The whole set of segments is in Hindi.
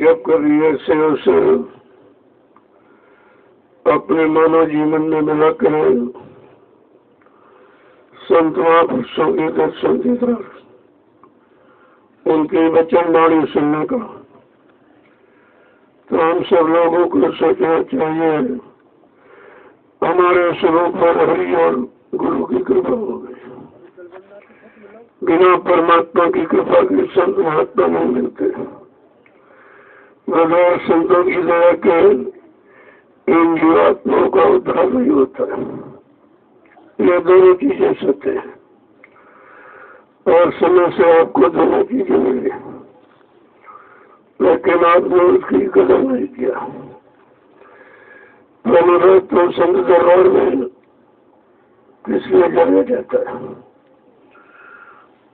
जब कभी ऐसे अवसर अपने मानव जीवन में मिला करें, संत महापुरुषों के दर्शन की तरफ उनकी वचन वाणी सुनने का, तो हम सब लोगों को सोचना चाहिए हमारे स्वरूप पर हरि और गुरु की कृपा हो गई। बिना परमात्मा की कृपा के संत महात्मा नहीं मिलते। बगैर संतों की दया के इन जीवात्माओं का उद्धार नहीं होता है। ये दोनों चीजें सत्य है और समय से आपको दोनों चीजें मिली, लेकिन आपने उसकी कदर नहीं किया। अनुरोध तो संत दरबार में किस लिए जाना जाता है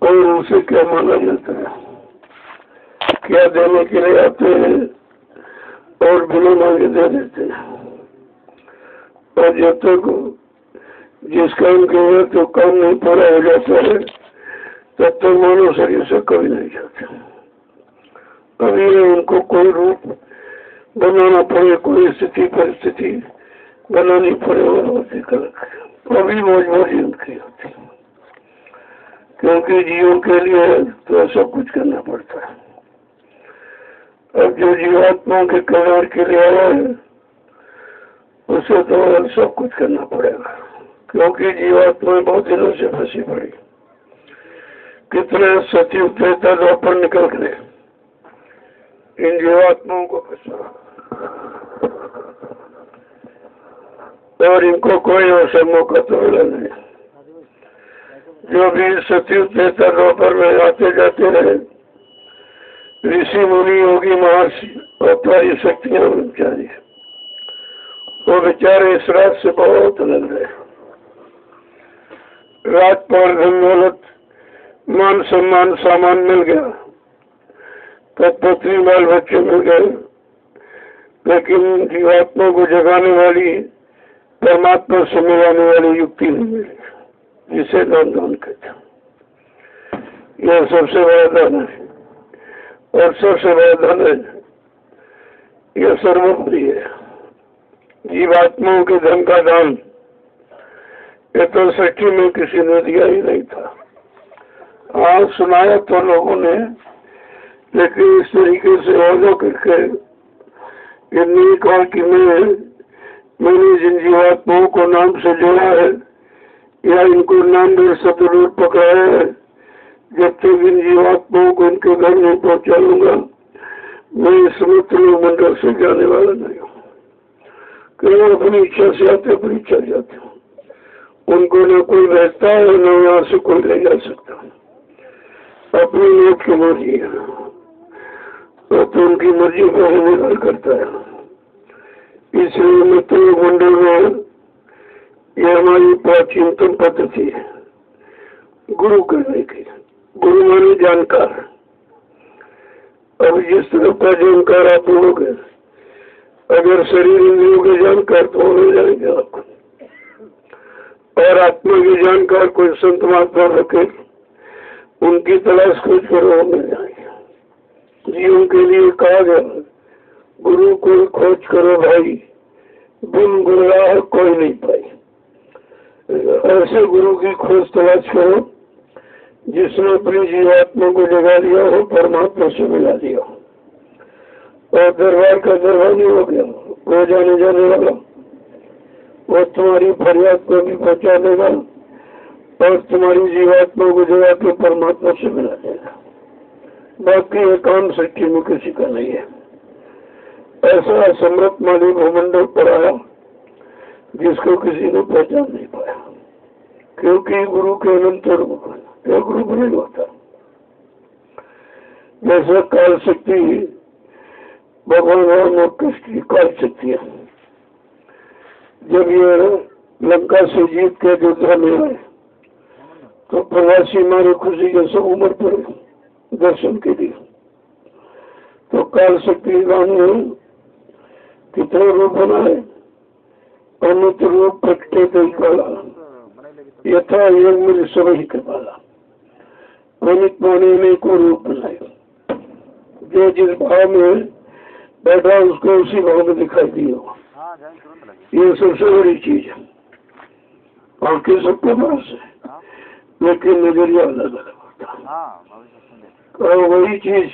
और उसे क्या माना जाता है? क्या देने के लिए आते हैं और बिना मांगे दे देते हैं। और जब तक जिस काम के लिए तो काम नहीं पूरा हो जाता है तब तक मानव शरीर से कभी नहीं जाते। अभी उनको कोई रूप बनाना पड़े, कोई स्थिति परिस्थिति बनानी पड़े और होती अभी मजबूरी उनकी होती, क्योंकि जीवन के लिए तो सब कुछ करना पड़ता है। अब जो जीवात्माओं के कल्याण के लिए आया है उसे तो सब कुछ करना पड़ेगा, क्योंकि जीवात्माएं बहुत दिनों से फंसी पड़ी। कितने सतयुग त्रेता द्वापर निकल गए, इन जीवात्माओं को फंसा और इनको कोई अवसर मौका तो मिला नहीं। जो भी सतयुग त्रेता द्वापर में आते जाते रहे, ऋषि मुनि योगी महर्षि और सारी शक्तियां बेचारी, वो बेचारे इस रात से बहुत अलग रहे। रात पर धन दौलत मान सम्मान सामान मिल गया, तब पत्नी बाल बच्चे मिल गए, लेकिन जीवात्मा को जगाने वाली परमात्मा से मिलाने वाली युक्ति नहीं मिली, जिसे दान दान कहते हैं। यह सबसे बड़ा दान है और सबसे बड़ा धन है। यह सर्वोपरि है। जीवात्माओं के धन का दान ये तो सच्ची में किसी ने दिया ही नहीं था। आज सुनाया तो लोगों ने, लेकिन इस तरीके से वादा करके इतनी काल की मैंने जिन जीवात्माओं को नाम से जोड़ा है या इनको नाम दे सतरूप पकड़ाया है, जब तक इन जीवात्माओं को इनके घर नहीं पहुंचा लूंगा मैं समुद्र मंडल से जाने वाला नहीं हूँ। केवल अपनी इच्छा से आते, अपनी इच्छा जाते हूँ। उनको न कोई रहता है न यहाँ से कोई ले जा सकता, अपनी लोग की मर्जी है तो उनकी मर्जी पर निर्भर करता है। इसलिए मित्र मंडल में यह हमारी प्राचीनतम पद्धति है गुरु करने की। गुरु माने जानकार। अब जिस तरह का जानकार आप लोगे, अगर शरीर इंद्रियों के जानकार तो हो जाएंगे आपको, और आत्मा की जानकार कोई संत महात्मा रखे, उनकी तलाश खोज करो मिल जाएगी। जीवन के लिए कहा गया गुरु को खोज करो भाई, बिन गुरुराह कोई नहीं पाई। ऐसे गुरु की खोज तलाश करो जिसने अपनी जीवात्मा को जगा दिया हो, परमात्मा से मिला दिया हो, और दरबार का दरबार हो गया, वो जाने जाने वाला, वो तुम्हारी फरियाद को भी पहुंचा देगा और तुम्हारी जीवात्मा को जगा के परमात्मा से मिला देगा। बाकी ये काम सच्ची में किसी का नहीं है। ऐसा समृत माली भूमंडल पर आया जिसको किसी ने पहचान नहीं पाया, क्योंकि गुरु के अनंत रूप है, गुरु नहीं होता। जैसा काल शक्ति भगवान और कृष्ण की काल शक्ति है। जब ये लंका से जीत के अयोध्या में आए तो प्रवासी मारे खुशी के सब उम्र पड़े दर्शन के लिए। तो काल शक्ति राम ने कितने रूप बनाए, अमित रूप प्रकटे काला यथा योग में सब ही कृपाला। अमित माने को रूप बनाए, जो जिस भाव में बैठा उसको उसी भाव में दिखाई दिया। ये सबसे बड़ी चीज है। आंखें सबके पास है, लेकिन नजरिया अलग अलग होता है। और वही चीज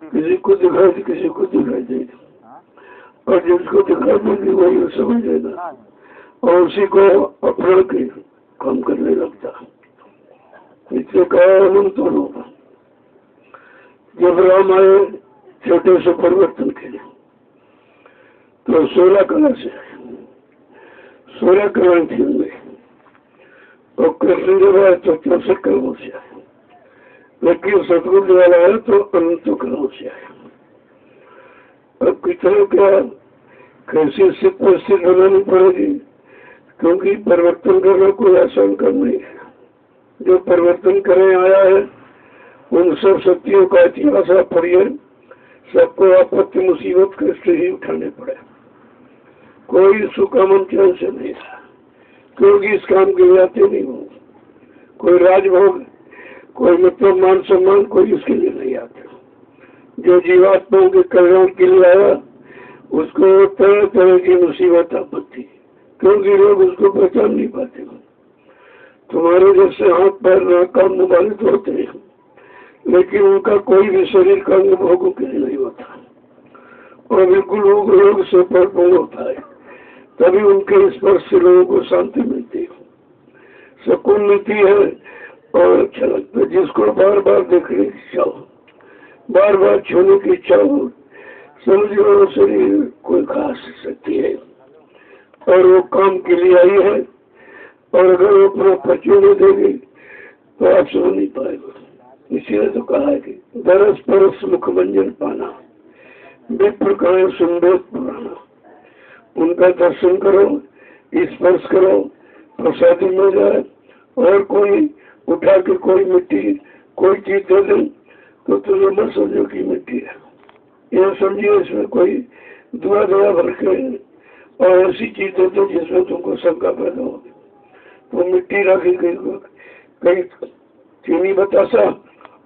किसी को दिखाई दे, किसी को दिखाई देगी, और जिसको दिखाई देगी वही समझ लेना और उसी को अपना के काम करने लगता है। इसलिए कहा अनंत रूप। जब राम आए छोटे से परिवर्तन के लिए तो 16 कला से आए, 16 कलाएं थी उनमें, और कृष्ण जब आए तो 64 कलाओं से आए, लेकिन सतगुरु वाला है तो अनंत कलाओं से आए। अब कितना क्या कैसी स्थिति परिस्थिति बनानी पड़ेगी, क्योंकि परिवर्तन करना कोई आसान काम नहीं है। जो परिवर्तन करने आया है उन सब शक्तियों का इतिहास आप पढ़िए, सबको आपत्ति मुसीबत कष्ट ही उठाने पड़े। कोई सुकामन चैन से नहीं था, क्योंकि इस काम के लिए आते नहीं हो। कोई राजभोग, कोई मतलब मान सम्मान, कोई इसके लिए नहीं आते। जो जीवात्माओं के कल्याण के लिए आया उसको तरह तरह की मुसीबत आपत्ति, क्योंकि लोग उसको पहचान नहीं पाते। तुम्हारे जैसे हाथ पैर नाक कान मोबाइल होते हैं, लेकिन उनका कोई भी शरीर का अंग भोगों के लिए नहीं होता, और बिल्कुल रोग से परिपूर्ण होता है। तभी उनके स्पर्श से लोगों को शांति मिलती है, सुकून मिलती है और अच्छा लगता है। जिसको बार बार देखने की इच्छा हो, बार बार छूने की इच्छा हो, समझो शरीर कोई खास शक्ति है और वो काम के लिए आई है, और अगर वो अपना परिचय नहीं देगी तो आप सुन नहीं पाएगा। इसीलिए तो कहा है कि दरस परस मुखमंजन पाना, विप्र कहे सुंदर पुराना। उनका दर्शन करो, स्पर्श करो, प्रसादी मिल जाए, और कोई उठा के कोई मिट्टी कोई चीज दे दे तो तुझे मत समझो कि मिट्टी है, यह समझिए इसमें कोई दुआ दुआ भर के और ऐसी चीज दे दो जिसमें तुमको शंका पैदा होगी। तो मिट्टी रखी कहीं चीनी बतासा,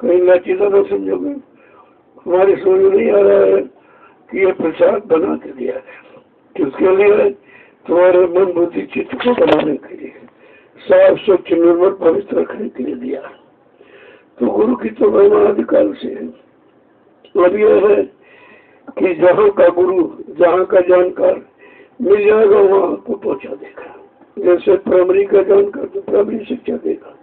कहीं लाचीदा न समझोगे। हमारे समझ नहीं आ रहा है कि ये प्रसाद बना के दिया है, किसके लिए? तुम्हारे मन बुद्धि चित्त को बनाने के लिए, साफ स्वच्छ निर्मल पवित्र रखने के लिए दिया। तो गुरु की तो महिमा अधिकार से है। अब यह है कि जहाँ का गुरु, जहाँ का जानकार मिल जाएगा वहाँ आपको पहुँचा देगा। जैसे प्राइमरी का जानकार तो प्राइमरी शिक्षा देगा,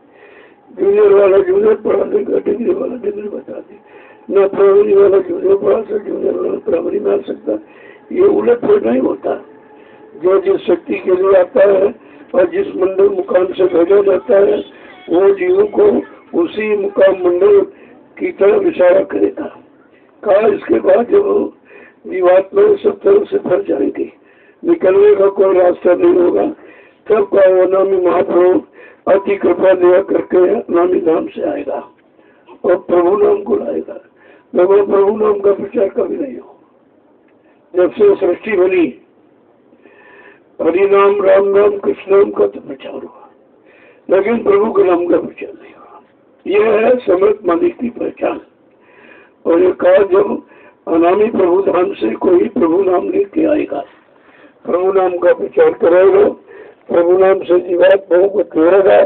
जूनियर वाला जूनियर पढ़ा देगा, डिग्री वाला डिग्री बता देगा। न प्राइमरी वाला जूनियर पढ़ा सकता, जूनियर वाला प्राइमरी में आ सकता। ये उलट पुलट नहीं होता। जो जिस शक्ति के लिए आता है और जिस मंडल मुकाम से भेजा जाता है वो जीवों को उसी मुकाम मंडल की तरफ इशारा करेगा। कहा इसके बाद जब जीवात्मा सब तरह से भर जाएंगे, निकलने का कोई रास्ता नहीं होगा, तब का वो नामी महाप्रभु अति कृपा दया करके नामी नाम से आएगा और प्रभु नाम को लाएगा। मगर प्रभु नाम का प्रचार कभी नहीं हो। जब से सृष्टि बनी हरि नाम राम नाम कृष्ण नाम का तो प्रचार हुआ, लेकिन प्रभु के नाम का प्रचार नहीं हुआ। यह है समर्थ मालिक की पहचान। और ये कहा जब अनामी प्रभु धाम से कोई प्रभु नाम लेके आएगा, प्रभु नाम का प्रचार करेगा, प्रभु नाम से जीवात्माओं को जोड़ेगा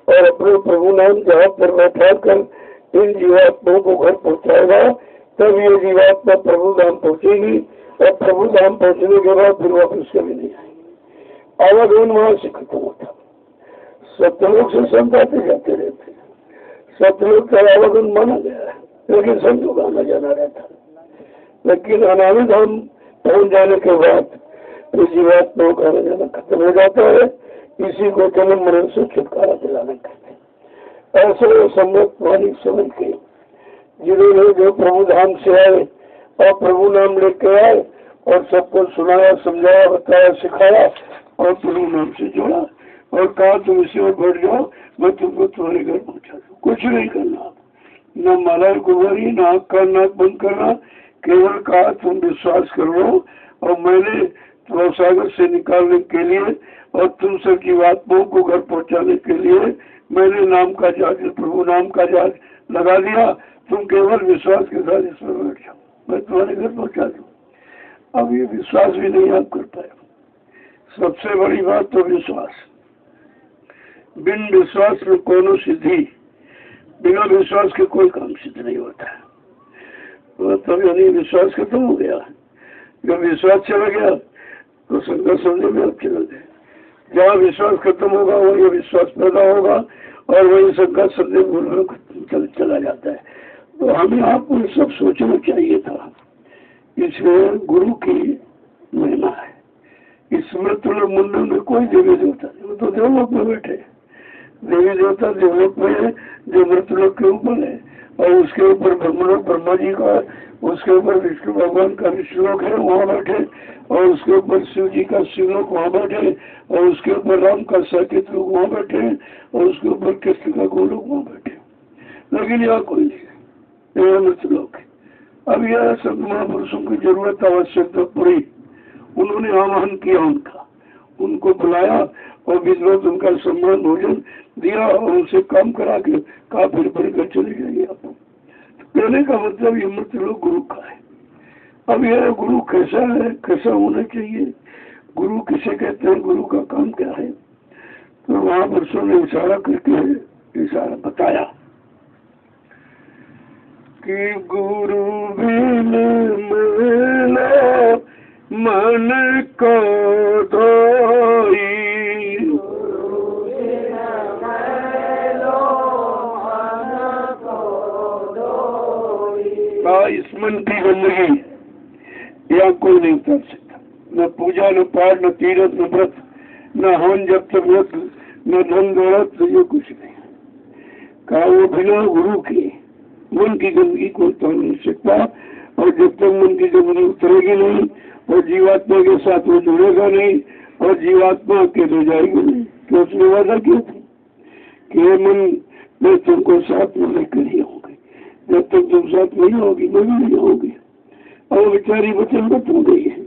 और अपने प्रभु नाम जहाँ पर बैठा कर इन जीवात्माओं को घर पहुँचाएगा, तब ये जीवात्मा प्रभु धाम पहुँचेगी। और प्रभु धाम पहुँचने के बाद फिर वापस कभी नहीं आएगी। आवागमन वहाँ से खत्म होता। सतलोक से संत आते जाते रहते, सतलोक का आवागमन माना गया है, लेकिन संतों का आना जाना रहता। लेकिन अनामी धाम पहुँच जाने के बाद तो जीवात्माओं का आना जाना खत्म हो जाता है। इसी को जन्म मरण से छुटकारा दिलाना कहते हैं। ऐसे सम्यक मालिक समझ के जिन्होंने जो प्रभु धाम से आए और प्रभु नाम लेके आए और सबको सुनाया, समझाया, बताया, सिखाया और प्रभु नाम से जोड़ा और कहा तुम इसी में बैठ जाओ, मैं तुमको तुम्हारे घर पहुंचा दूं। कुछ नहीं करना, न माला गुजारी, न आँख का नाक बंद करना, केवल कहा तुम विश्वास कर लो और मैंने सागर से निकालने के लिए और तुम सब जीवात्माओं को घर पहुंचाने के लिए मैंने नाम का जहाज, प्रभु नाम का जहाज लगा दिया। तुम केवल विश्वास के साथ इसमें बैठ जाओ, मैं तुम्हारे घर पहुंचा दूं। अब ये विश्वास भी नहीं आप कर पाए। सबसे बड़ी बात तो विश्वास। बिन विश्वास में कोनो सिद्धि, बिना विश्वास के कोई काम सिद्ध नहीं होता है। तो तब यानी विश्वास खत्म हो गया। जब विश्वास चला गया तो शंका समझे में अब चला गया। जहाँ विश्वास खत्म होगा वही विश्वास पैदा होगा और वही शंका संदेह भूल में चला जाता है। तो हमें आपको सब सोचना चाहिए था। इसमें गुरु की महिमा है। इस मृत्यु मुंडन में कोई देवी देवता नहीं, वो तो देवलोक में बैठे। देवी देवता देवलोक में है जो मृत्युलोक के ऊपर है, और उसके ऊपर ब्रह्मा जी का, उसके ऊपर विष्णु भगवान का विष्णुलोक है वहाँ बैठे, और उसके ऊपर शिव जी का शिवलोक वहाँ बैठे, और उसके ऊपर राम का साकेत लोग वहाँ बैठे, और उसके ऊपर कृष्ण का गोलोक वहाँ बैठे। लेकिन यहाँ कोई नहीं, यह मृत्युलोक है। अब यह सब महापुरुषों की जरूरत आवश्यकता पूरी। उन्होंने आह्वान किया, उनको बुलाया और विद्वत उनका सम्मान भोजन दिया और उनसे काम करा के कहा फिर बढ़कर चले जाइए आप। कहने का मतलब ये मृत्युलोक गुरु का है। अब यह गुरु कैसा है, कैसा होना चाहिए, गुरु किसे कहते हैं, गुरु का काम क्या है, तो महापुरुषों ने इशारा करके इशारा बताया कि गुरु बिन मिले मन को धोई, इस मन की गंदगी या कोई नहीं कर सकता। न पूजा, न पाठ, न तीरथ, न व्रत, न हवन जब तक व्रत, न धन दौलत, ये कुछ नहीं। कहा वो बिना गुरु के मन की गंदगी को उतार नहीं सकता, और जब तक मन की गंदगी उतरेगी नहीं और जीवात्मा के साथ वो जुड़ेगा नहीं और जीवात्मा अकेले जाएगी नहीं। तो उसने वादा किया था कि मन मैं तुमको साथ में लेकर ही आऊंगी, जब तक तुम साथ नहीं होगी मैं भी नहीं होगी। और बेचारी वचन बतन गई है।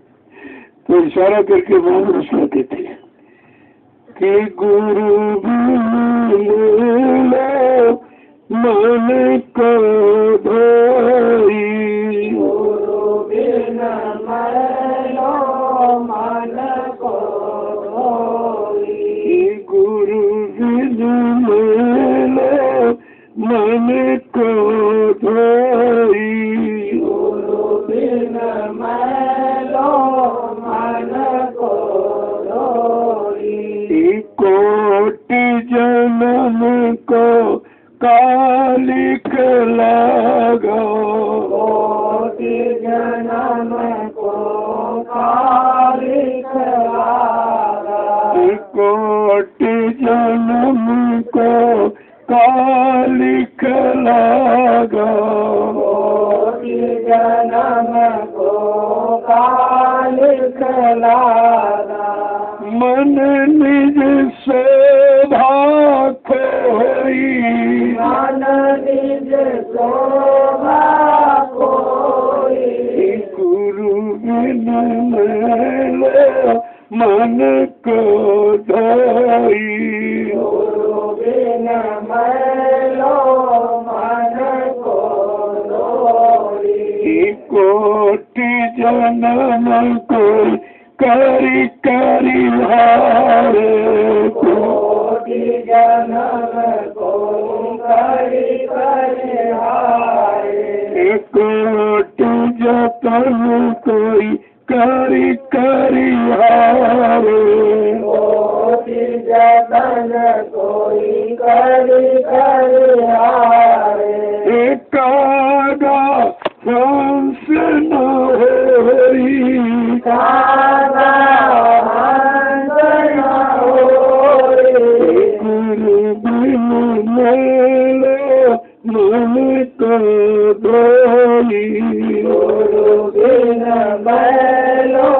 तो इशारा करके महापुरुष कहते हैं कि गुरु मन को धोई, गुरु मन को धोई, कोटि जन्म को कालिक लगा, कोटि जन्म को कालिक लगा, कोटि जन्म को कालिक लगा, कोटि जन्म को कालिक लगा, मन निज शोभा खोई, मन निज शोभा खोई, गुरु बिन मिले मन को धोई, गुरु बिन मिलो मन को धोई, कोटि जन्म कोई करी करी हारे, कोटि जन्म को करी करी हारे, कोटि जतन कोई करी करी हारे, कोटि जतन कोई करी करी हारे, कागा हंस न होई, कागा हंस न होई, गुरु बिन मिले मन को धोई, गुरु बिन मिलो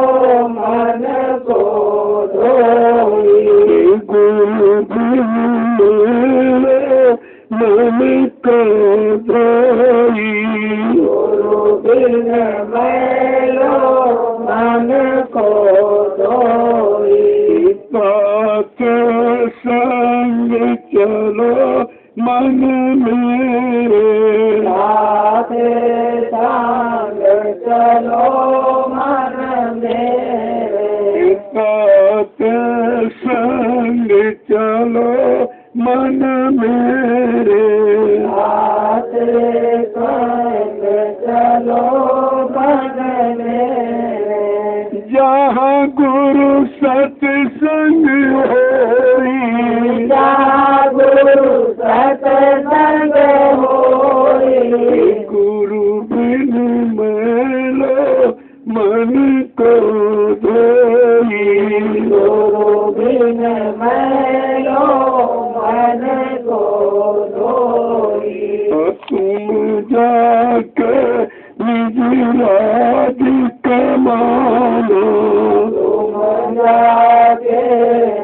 मन को धोई, गुरु बिन मिले मन को धोई, गुरु बिन मिलो मन को धोई, पाक संग चलो मन मेरे, पाक संग चलो मन चलो भजने जहाँ गुरु सत्संग होई, जहाँ गुरु सत्संग होई, गुरु बिन मेलो मन को धोई, गुरु बिन मैलो मन को धोई। तुम जाके निज राज कमानो, तुम जाके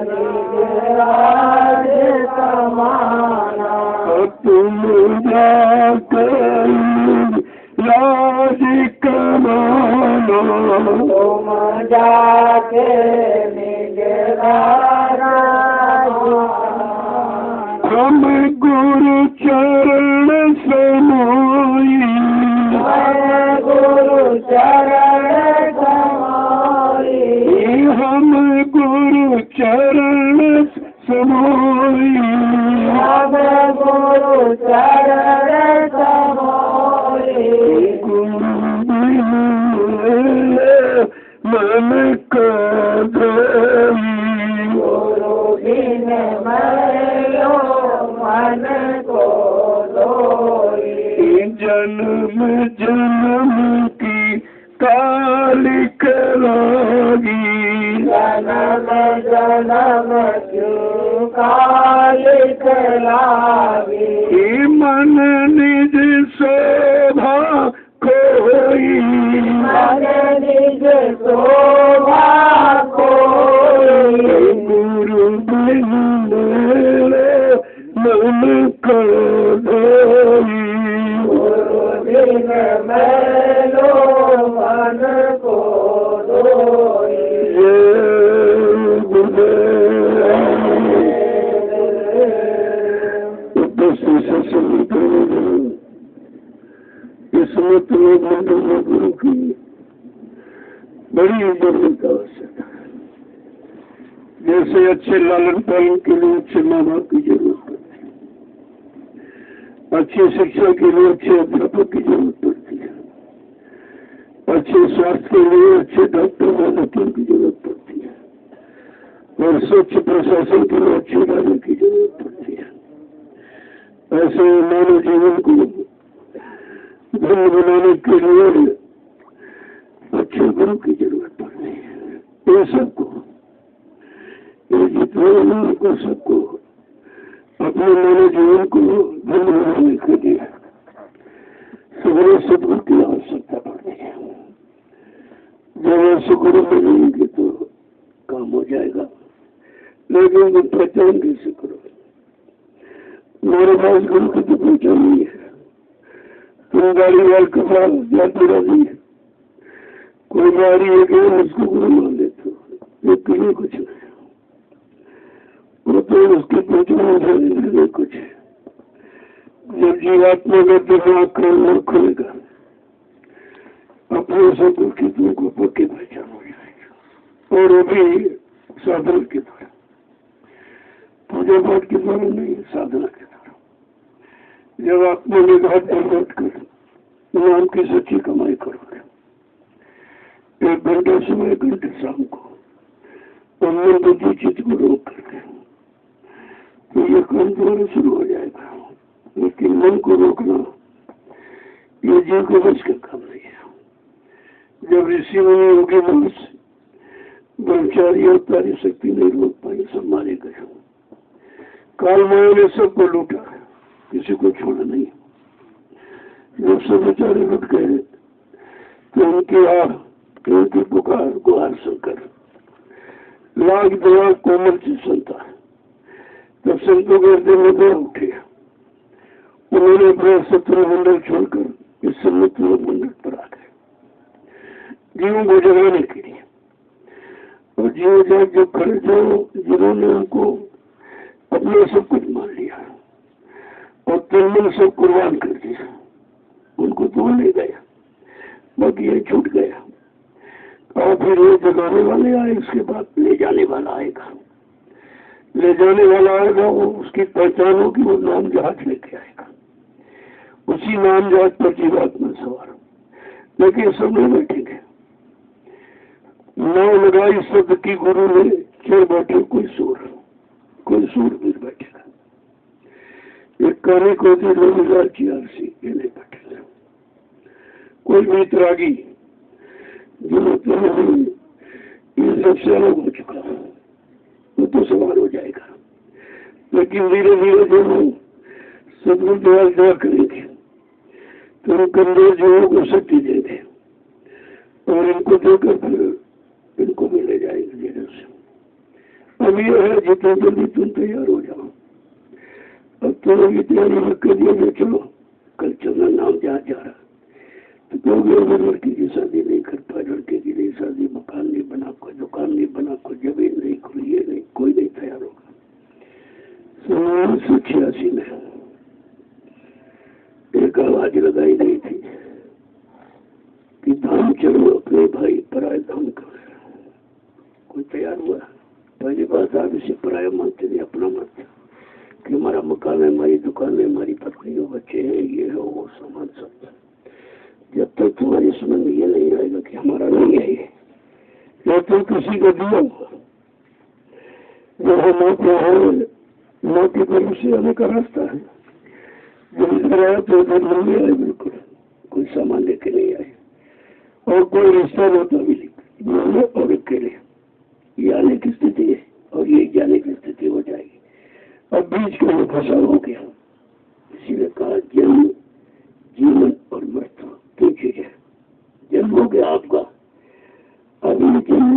निज राज कमाना, तुम जाके राज कमानो, तुम जाके निज राज हम गुरु चरण समोई, मैं गुरु चरण समाई, हम गुरु चरण समोई, हम गुरु चरण समाई, गुरु मन को धोई, गुरु बिन मैलो मन को धोई। जन्म जन्म की कालिक लागी, जन्म जन्म क्यों कालिक लागी, मन निज शोभा कोई, मन निज शोभा कोई, गुरु बिन मेरे मन को धोई, गुरु बिन मैलो मन को धोई। किस्मत में गुरु की बड़ी इज्जत आवश्यकता है। जैसे अच्छे लालन पालन के लिए अच्छे माँ बाप की जरूरत पड़ती है, अच्छी शिक्षा के लिए अच्छे अध्यापक की जरूरत पड़ती है, अच्छे स्वास्थ्य के लिए अच्छे डॉक्टर वैद्यों की जरूरत पड़ती है, और स्वच्छ प्रशासन के लिए अच्छे राजा की जरूरत पड़ती है। ऐसे मानव जीवन को धन्य बनाने के लिए अच्छे गुरु की जरूरत पड़ती है। ये सबको, ये जितने लोगों को, सबको अपने मानव जीवन को धन्य बनाने के लिए सगरे सदगुरु की आवश्यकता पड़ती है। जब ऐसे गुरु मिलेंगे तो काम हो जाएगा, लेकिन तुम पहचान कैसे करो? मेरे पास गुरु की तो पहचान नहीं है। तुम गाड़ी वाल के पास जाते रही, कोई गाड़ी है कि उसको गुरु मान लेते हो, एक लिए कुछ नहीं, वो तो उसकी पहचान से कुछ है। जब जीवात्मा का दिमाग का खुलेगा, अपने सदगुरु की तुमको पक्की पहचान हो जाएगी, और वो भी साधना के द्वारा, पूजा पाठ के द्वारा नहीं, साधना के द्वारा। जब आत्मा में घाट पर बैठ कर नाम की सच्ची कमाई करोगे, 1 घंटे सुबह 1 घंटे शाम को, और मन बुद्धि चित्त को रोक करके, तो ये काम तुम्हारा शुरू हो जाएगा। लेकिन मन को रोकना ये जीव के बस का काम नहीं है। जब ऋषि मुनि योगी मनुष्य ब्रह्मचारी और तारी शक्ति नहीं रोक पाई, सब मारे गए। काल माया ने सबको लूटा, किसी को छोड़ा नहीं। जब सब बेचारे लुट गए तो उनकी पुकार गुहार सुनकर लाख दया कोमल से सुनता, तब संतों के हृदय में दौड़ उठे। उन्होंने अपना शत्रु मंडल छोड़कर इस सम्मित लोक मंडल पर आ गए, जीवों को जगाने के लिए। और जीव जाग जो खड़े थे, जिन्होंने उनको अपना सब कुछ मान लिया और तन सब कुर्बान कर दिया, उनको तो ले गया, बाकी ये छूट गया। और फिर वो जगाने वाले आए, उसके बाद ले जाने वाला आएगा। ले जाने वाला आएगा, वो उसकी पहचान होगी, वो नाम जहाज लेके आएगा। उसी नाम जात पर जीवात्मा सवार। लेकिन सब नहीं बैठेंगे। नाव लगाई शब्द की गुरु ने, चल बैठे कोई सूरवीर बैठेगा। एक काने को 2000 की आरसी, ये नहीं बैठेगा। कोई मित्रागी जो सबसे अलग हो चुका वो तो सवाल हो जाएगा। लेकिन धीरे धीरे जो लोग सदगुरु दया करेंगे तो हम कमजोर जीवों को शक्ति देंगे और इनको देकर फिर इनको भी ले जाएंगे धीरे से। अब ये है जितना जल्दी तुम तैयार हो जाओ। अब तो ये तैयारी रख कर दिया, चलो कल चलना नाम जहाँ जा रहा तो क्योंकि अगर लड़की की शादी नहीं कर पाए, लड़के की नहीं शादी, मकान नहीं बना, कोई दुकान नहीं बना, कोई जमीन नहीं, कोई ये नहीं, कोई नहीं तैयार होगा। 1986 में एक आवाज लगाई गई थी कि धाम चलो अपने भाई पराए धाम कर। कोई तैयार हुआ? पहली बात आप इसे पराया मानते नहीं, अपना मानते कि हमारा मकान है, हमारी दुकान है, हमारी पत्नी हो, बच्चे हैं, ये है वो सामान सब। जब तक तुम्हारी समझ में ये नहीं आएगा कि हमारा नहीं है ये, जब तक किसी को दिया हुआ जो माँ की तरफ से आने का रास्ता है। जब इधर आया तो इधर नहीं आए, बिल्कुल कोई सामान लेके नहीं आए और कोई रिश्ता होता भी नहीं। और अकेले ये आने की स्थिति है और ये जाने की स्थिति हो जाएगी। अब बीच का वो फंसा हो गया। इसीलिए कहा जन्म, जीवन और मृत्यु तीन चीजें। जन्म हो गया आपका, अभी जन्म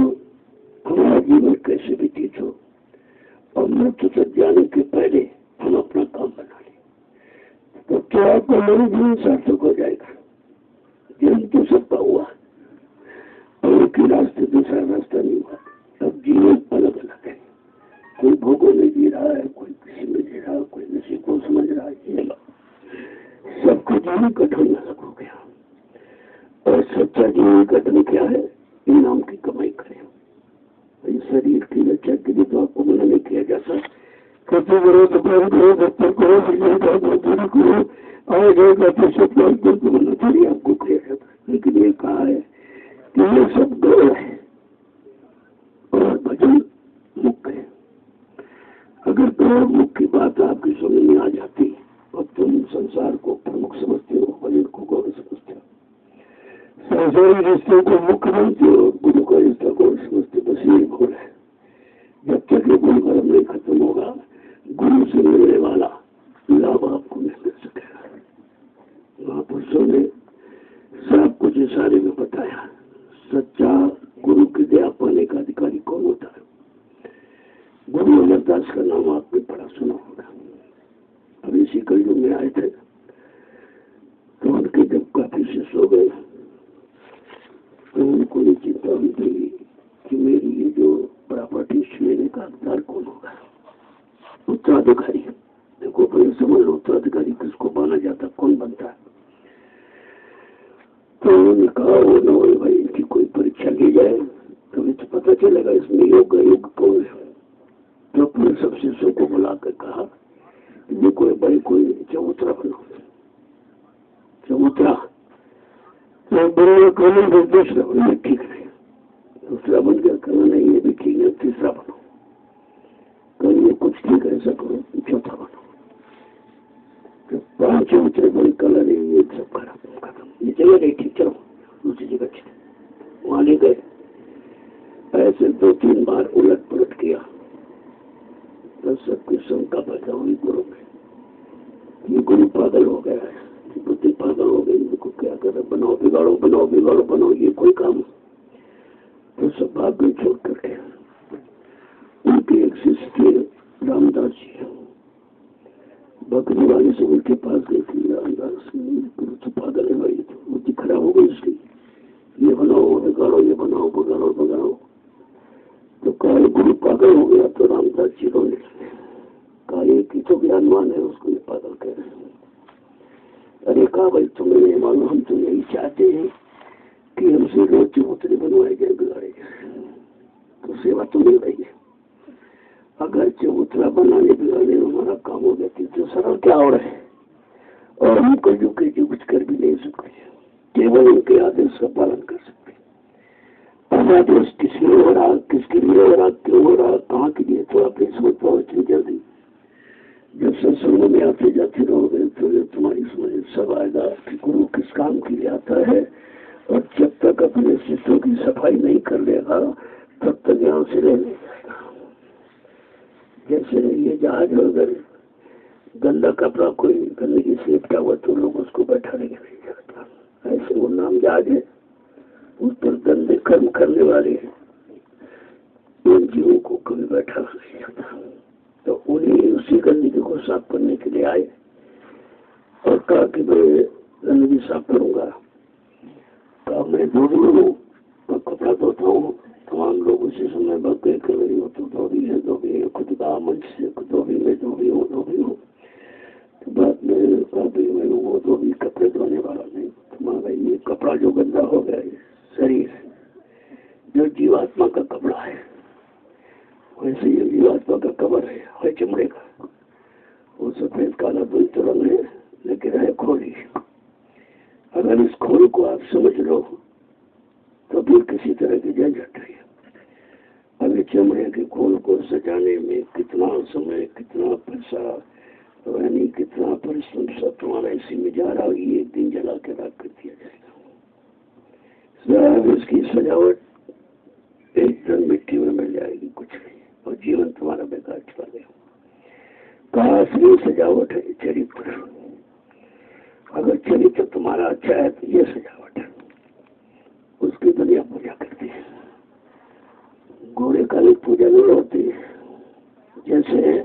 हमारा जीवन कैसे व्यतीत हो और मृत्यु तक जाने के पहले हम अपना काम बना लें तो आपका मेरे जीवन सार्थक हो जाएगा। जन्म तो सबका हुआ और एक ही रास्ते दूसरा रास्ता नहीं हुआ। अब जीवन अलग अलग है। कोई भोगों में जी रहा है, कोई किसी में जी रहा है, कोई किसी को समझ रहा है। सबका जीवन का ढंग अलग हो गया और सच्चा जीवन का ढंग क्या है? इनाम की कमाई करें। शरीर की रक्षा के लिए तो आपको मना नहीं किया जाता। खर्चे करो, दुकान करो, दफ्तर करो, मजदूरी करो, आए गए का तो सब को मना थोड़ी आपको किया जाता। लेकिन ये कहा है कि ये सब गौर है और भजन मुख्य है। अगर गौर मुख्य की बात आपकी समझ में आ जाती और तुम संसार को प्रमुख समझते हो, भजन को गौर समझते हो, संसारी रिश्तों को मुख्य मानते हो, गुरु का रिश्ता गौर समझते, बस यही गौर है। जब तक ये गुरु कर्म नहीं खत्म होगा, गुरु से मिलने वाला लाभ आपको नहीं मिल सकेगा। महापुरुषों ने सब कुछ इशारे में बताया। सच्चा गुरु की दया पाने का अधिकारी कौन होता है? गुरु अमरदास का नाम आपने बड़ा सुना होगा। अब इसी कलयुग में आए थे तो उनके जब काफी शिष्य हो गए तो उनको ये चिंता हुई थी कि मेरी ये जो प्रॉपर्टी लेने का हकदार कौन होगा? उत्तराधिकारी। देखो भाई समझ लो, उत्तराधिकारी किसको माना जाता, कौन बनता है? तो उन्होंने कहा वो न हो भाई, इनकी कोई परीक्षा ली जाए तभी तो पता चलेगा इसमें योग्य कौन है। तो अपने सब शिष्यों को बुलाकर कहा ये कोई भाई कोई चबूतरा बनो। चबूतरा बनना कहना फिर दूसरा बनना ठीक नहीं, दूसरा बन गया कहना नहीं ये भी ठीक है, तीसरा बनो। कहीं ये कुछ ठीक है, ऐसा करो, चौथा बनो। तो 5 चबूतरे बन कलर ये सब खत्म। ये जगह नहीं ठीक, चलो दूसरी जगह चले। वहां ले गए, ऐसे 2-3 बार उलट पलट किया तो सबकी शंका पैदा हुई गुरु में। ये गुरु पागल हो गया है, बुद्धि पागल हो गई, इनको क्या करे, बनाओ बिगाड़ो, बनाओ बिगाड़ो, बनाओ, ये कोई काम। तो सब भाग गए छोड़ करके। उनके एक शिष्य थे रामदास जी, बकरी वाले से उनके पास गई थी। रामदास गुरु तो पागल है भाई, बुद्धि खराब हो गई इसलिए ये बनाओ बिगाड़ो, ये बनाओ बिगाड़ो बिगाड़ो। तो कहा गुरु पागल हो गया। तो रामदास जी रोने लगे, कहा कि तो ज्ञानवान है, उसको ये पागल कह रहे हैं। अरे कहा भाई तुम्हें नहीं मालूम, हम तो यही चाहते हैं कि हमसे रोज चबूतरे बनवाए जाए, बिगाड़े जाए, तो सेवा तो मिल रही है। अगर चबूतरा बनाने बिगाड़ने में हमारा काम हो गया तो सरल क्या हो रहा है? और हम कलयुग के जी कुछ कर भी नहीं सकते, केवल उनके आदेश का पालन कर सकते। आदेश किस लिए हो रहा, किसके लिए हो रहा, क्यों हो रहा, कहाँ के लिए, तो अपनी सोच पाओ इतनी जल्दी। जब सत्संग में आते जाते रहोगे तो तुम्हारी समझ सब आएगा कि गुरु किस काम के लिए आता है। और जब तक अपने शिष्यों की सफाई नहीं कर लेगा तब तक यहाँ से रह नहीं जाएगा। जैसे ये जहाज अगर गंदा कपड़ा कोई गंदगी से लिपटा हुआ तो लोग उसको बैठाने के नहीं जाता, ऐसे वो नाम जहाज है, उस पर गंदे कर्म करने वाले उन जीवों को कभी बैठा नहीं जाता। तो उन्हें उसी गंदगी को साफ करने के लिए आए और कहा कि मैं गंदगी साफ करूंगा। कहा मैं धोबी हूँ, मैं कपड़ा धोता हूँ। तमाम लोग उसी समय बग गए कर रही हो तो धोबी है, धोबी है, खुद कहा मंच से धोबी में धोबी हूँ, धोबी हूँ। तो बाद में कहा मैं वो धोबी कपड़े धोने वाला नहीं, तुम्हारा ये कपड़ा जो गंदा हो गया है शरीर जो जीवात्मा का कपड़ा है, वैसे ये जीवात्मा का कवर है चमड़े का। वो सफेद काला दुई तो रंग है लेकिन है खोली। अगर इस खोल को आप समझ लो तो फिर किसी तरह की झंझट है। अभी चमड़े के खोल को सजाने में कितना समय, कितना पैसा, यानी कितना परिश्रम सब तुम्हारा इसी में जा रहा है। एक दिन जला के राख कर दिया जाएगा। इसकी सजावट एकदम मिट्टी में मिल जाएगी, कुछ नहीं, और जीवन तुम्हारा बेकार चला गया। कहा असली सजावट है चरित्र। अगर चरित्र तुम्हारा अच्छा है तो ये सजावट है, उसकी दुनिया पूजा करती है। घोड़े का भी पूजा नहीं होती। जैसे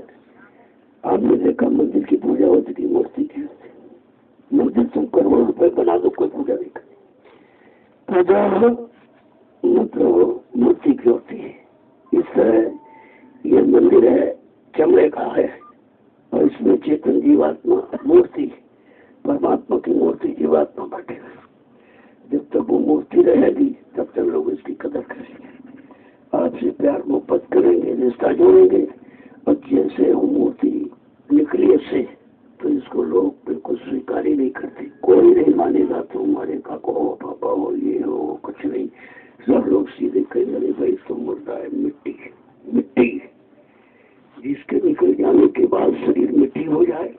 आपने देखा मंदिर की पूजा होती थी, मूर्ति की होती। मंदिर तुम करोड़ों रुपए बना दो, कोई पूजा नहीं करती। पूजा मतलब मूर्ति की होती है। इस तरह ये मंदिर है, चमड़े का है, और इसमें चेतन जीवात्मा मूर्ति, परमात्मा की मूर्ति जीवात्मा बैठे। जब तक वो मूर्ति रहेगी तब तक लोग इसकी कदर करेंगे, आपसे प्यार मोहब्बत करेंगे, रिश्ता जोड़ेंगे। और जैसे वो मूर्ति निकली से तो इसको लोग बिल्कुल स्वीकार ही नहीं करते। कोई नहीं मानेगा तो हमारे काका हो, पापा हो, ये हो, कुछ नहीं। सब लोग सीधे कहेंगे भाई तो मुर्दा है, मिट्टी मिट्टी। जिसके निकल जाने के बाद शरीर मिट्टी हो जाए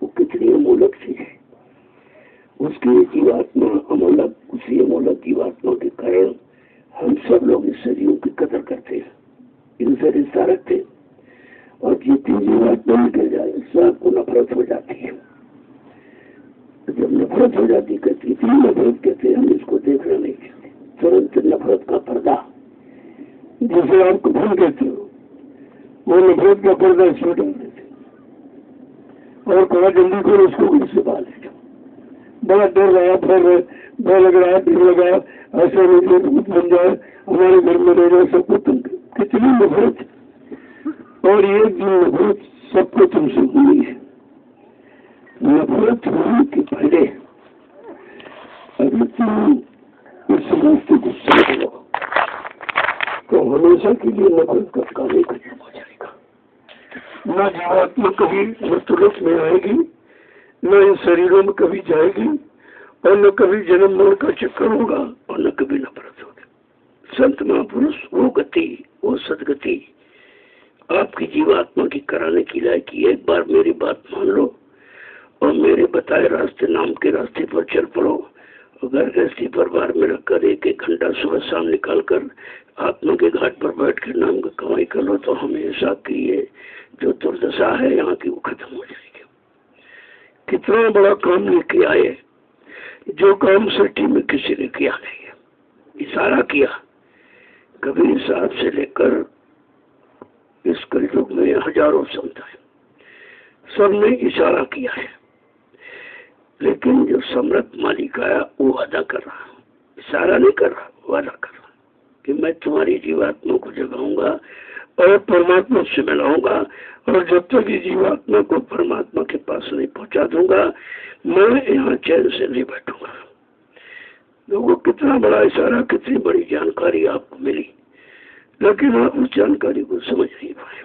वो कितनी अमूलक चीज है। उसकी जीवात्मा अमूलक, उसी अमूलक जीवात्मा के कारण हम सब लोग इस शरीरों की कदर करते हैं, इनसे रिश्ता रखते हैं। और जितनी जीवात्मा निकल जाए सबको नफरत हो जाती है। तो जब नफरत हो जाती कहती, इतनी नफरत कहते हम इसको देखना नहीं चाहते, तुरंत नफरत का पर्दा, जैसे आप कफन कहते हो, वो नफरत का पर्दा इसमें डाल देते और कहा जल्दी करो उसको कोई से बाल ले जाओ। बड़ा डर लगा, डर लग रहा है, डर लगा, ऐसा नहीं कुछ बन जाए, हमारे घर में रह जाए सबको। तुम कितनी नफरत, और ये दिन नफरत सबको तुमसे हुई है। नफरत होने के पहले अगर तुम इस रास्ते को समझ लो तो हमेशा के लिए नफरत का काम ही खत्म हो जाएगा। न जीवात्मा कभी मृत्युलोक में आएगी, न इन शरीरों में कभी जाएगी, और न कभी जन्म मरण का चक्कर होगा, और न कभी नफरत होगी। संत महापुरुष वो गति, वो सदगति आपकी जीवात्मा की कराने की लायकी। एक बार मेरी बात मान लो और मेरे बताए रास्ते, नाम के रास्ते पर चल पड़ो। घर गृहस्थी परिवार में रखकर एक एक घंटा सुबह शाम निकाल कर आत्मा के घाट पर बैठ कर नाम की कमाई कर लो, तो हमेशा की ये जो दुर्दशा है यहाँ की वो खत्म हो जाएगी। कितना बड़ा काम लेके आए, जो काम सृष्टि में किसी ने किया नहीं है। इशारा किया कबीर साहब से लेकर इस कलयुग में हजारों संत हैं, सबने इशारा किया है, लेकिन जो समर्थ मालिक आया वो वादा कर रहा, इशारा नहीं कर रहा, वादा कर रहा कि मैं तुम्हारी जीवात्मा को जगाऊंगा और परमात्मा से मिलाऊंगा, और जब तक ये जीवात्मा को परमात्मा के पास नहीं पहुंचा दूंगा मैं यहाँ चैन से नहीं बैठूंगा। लोगों कितना बड़ा इशारा, कितनी बड़ी जानकारी आपको मिली, लेकिन आप उस जानकारी को समझ नहीं पाए,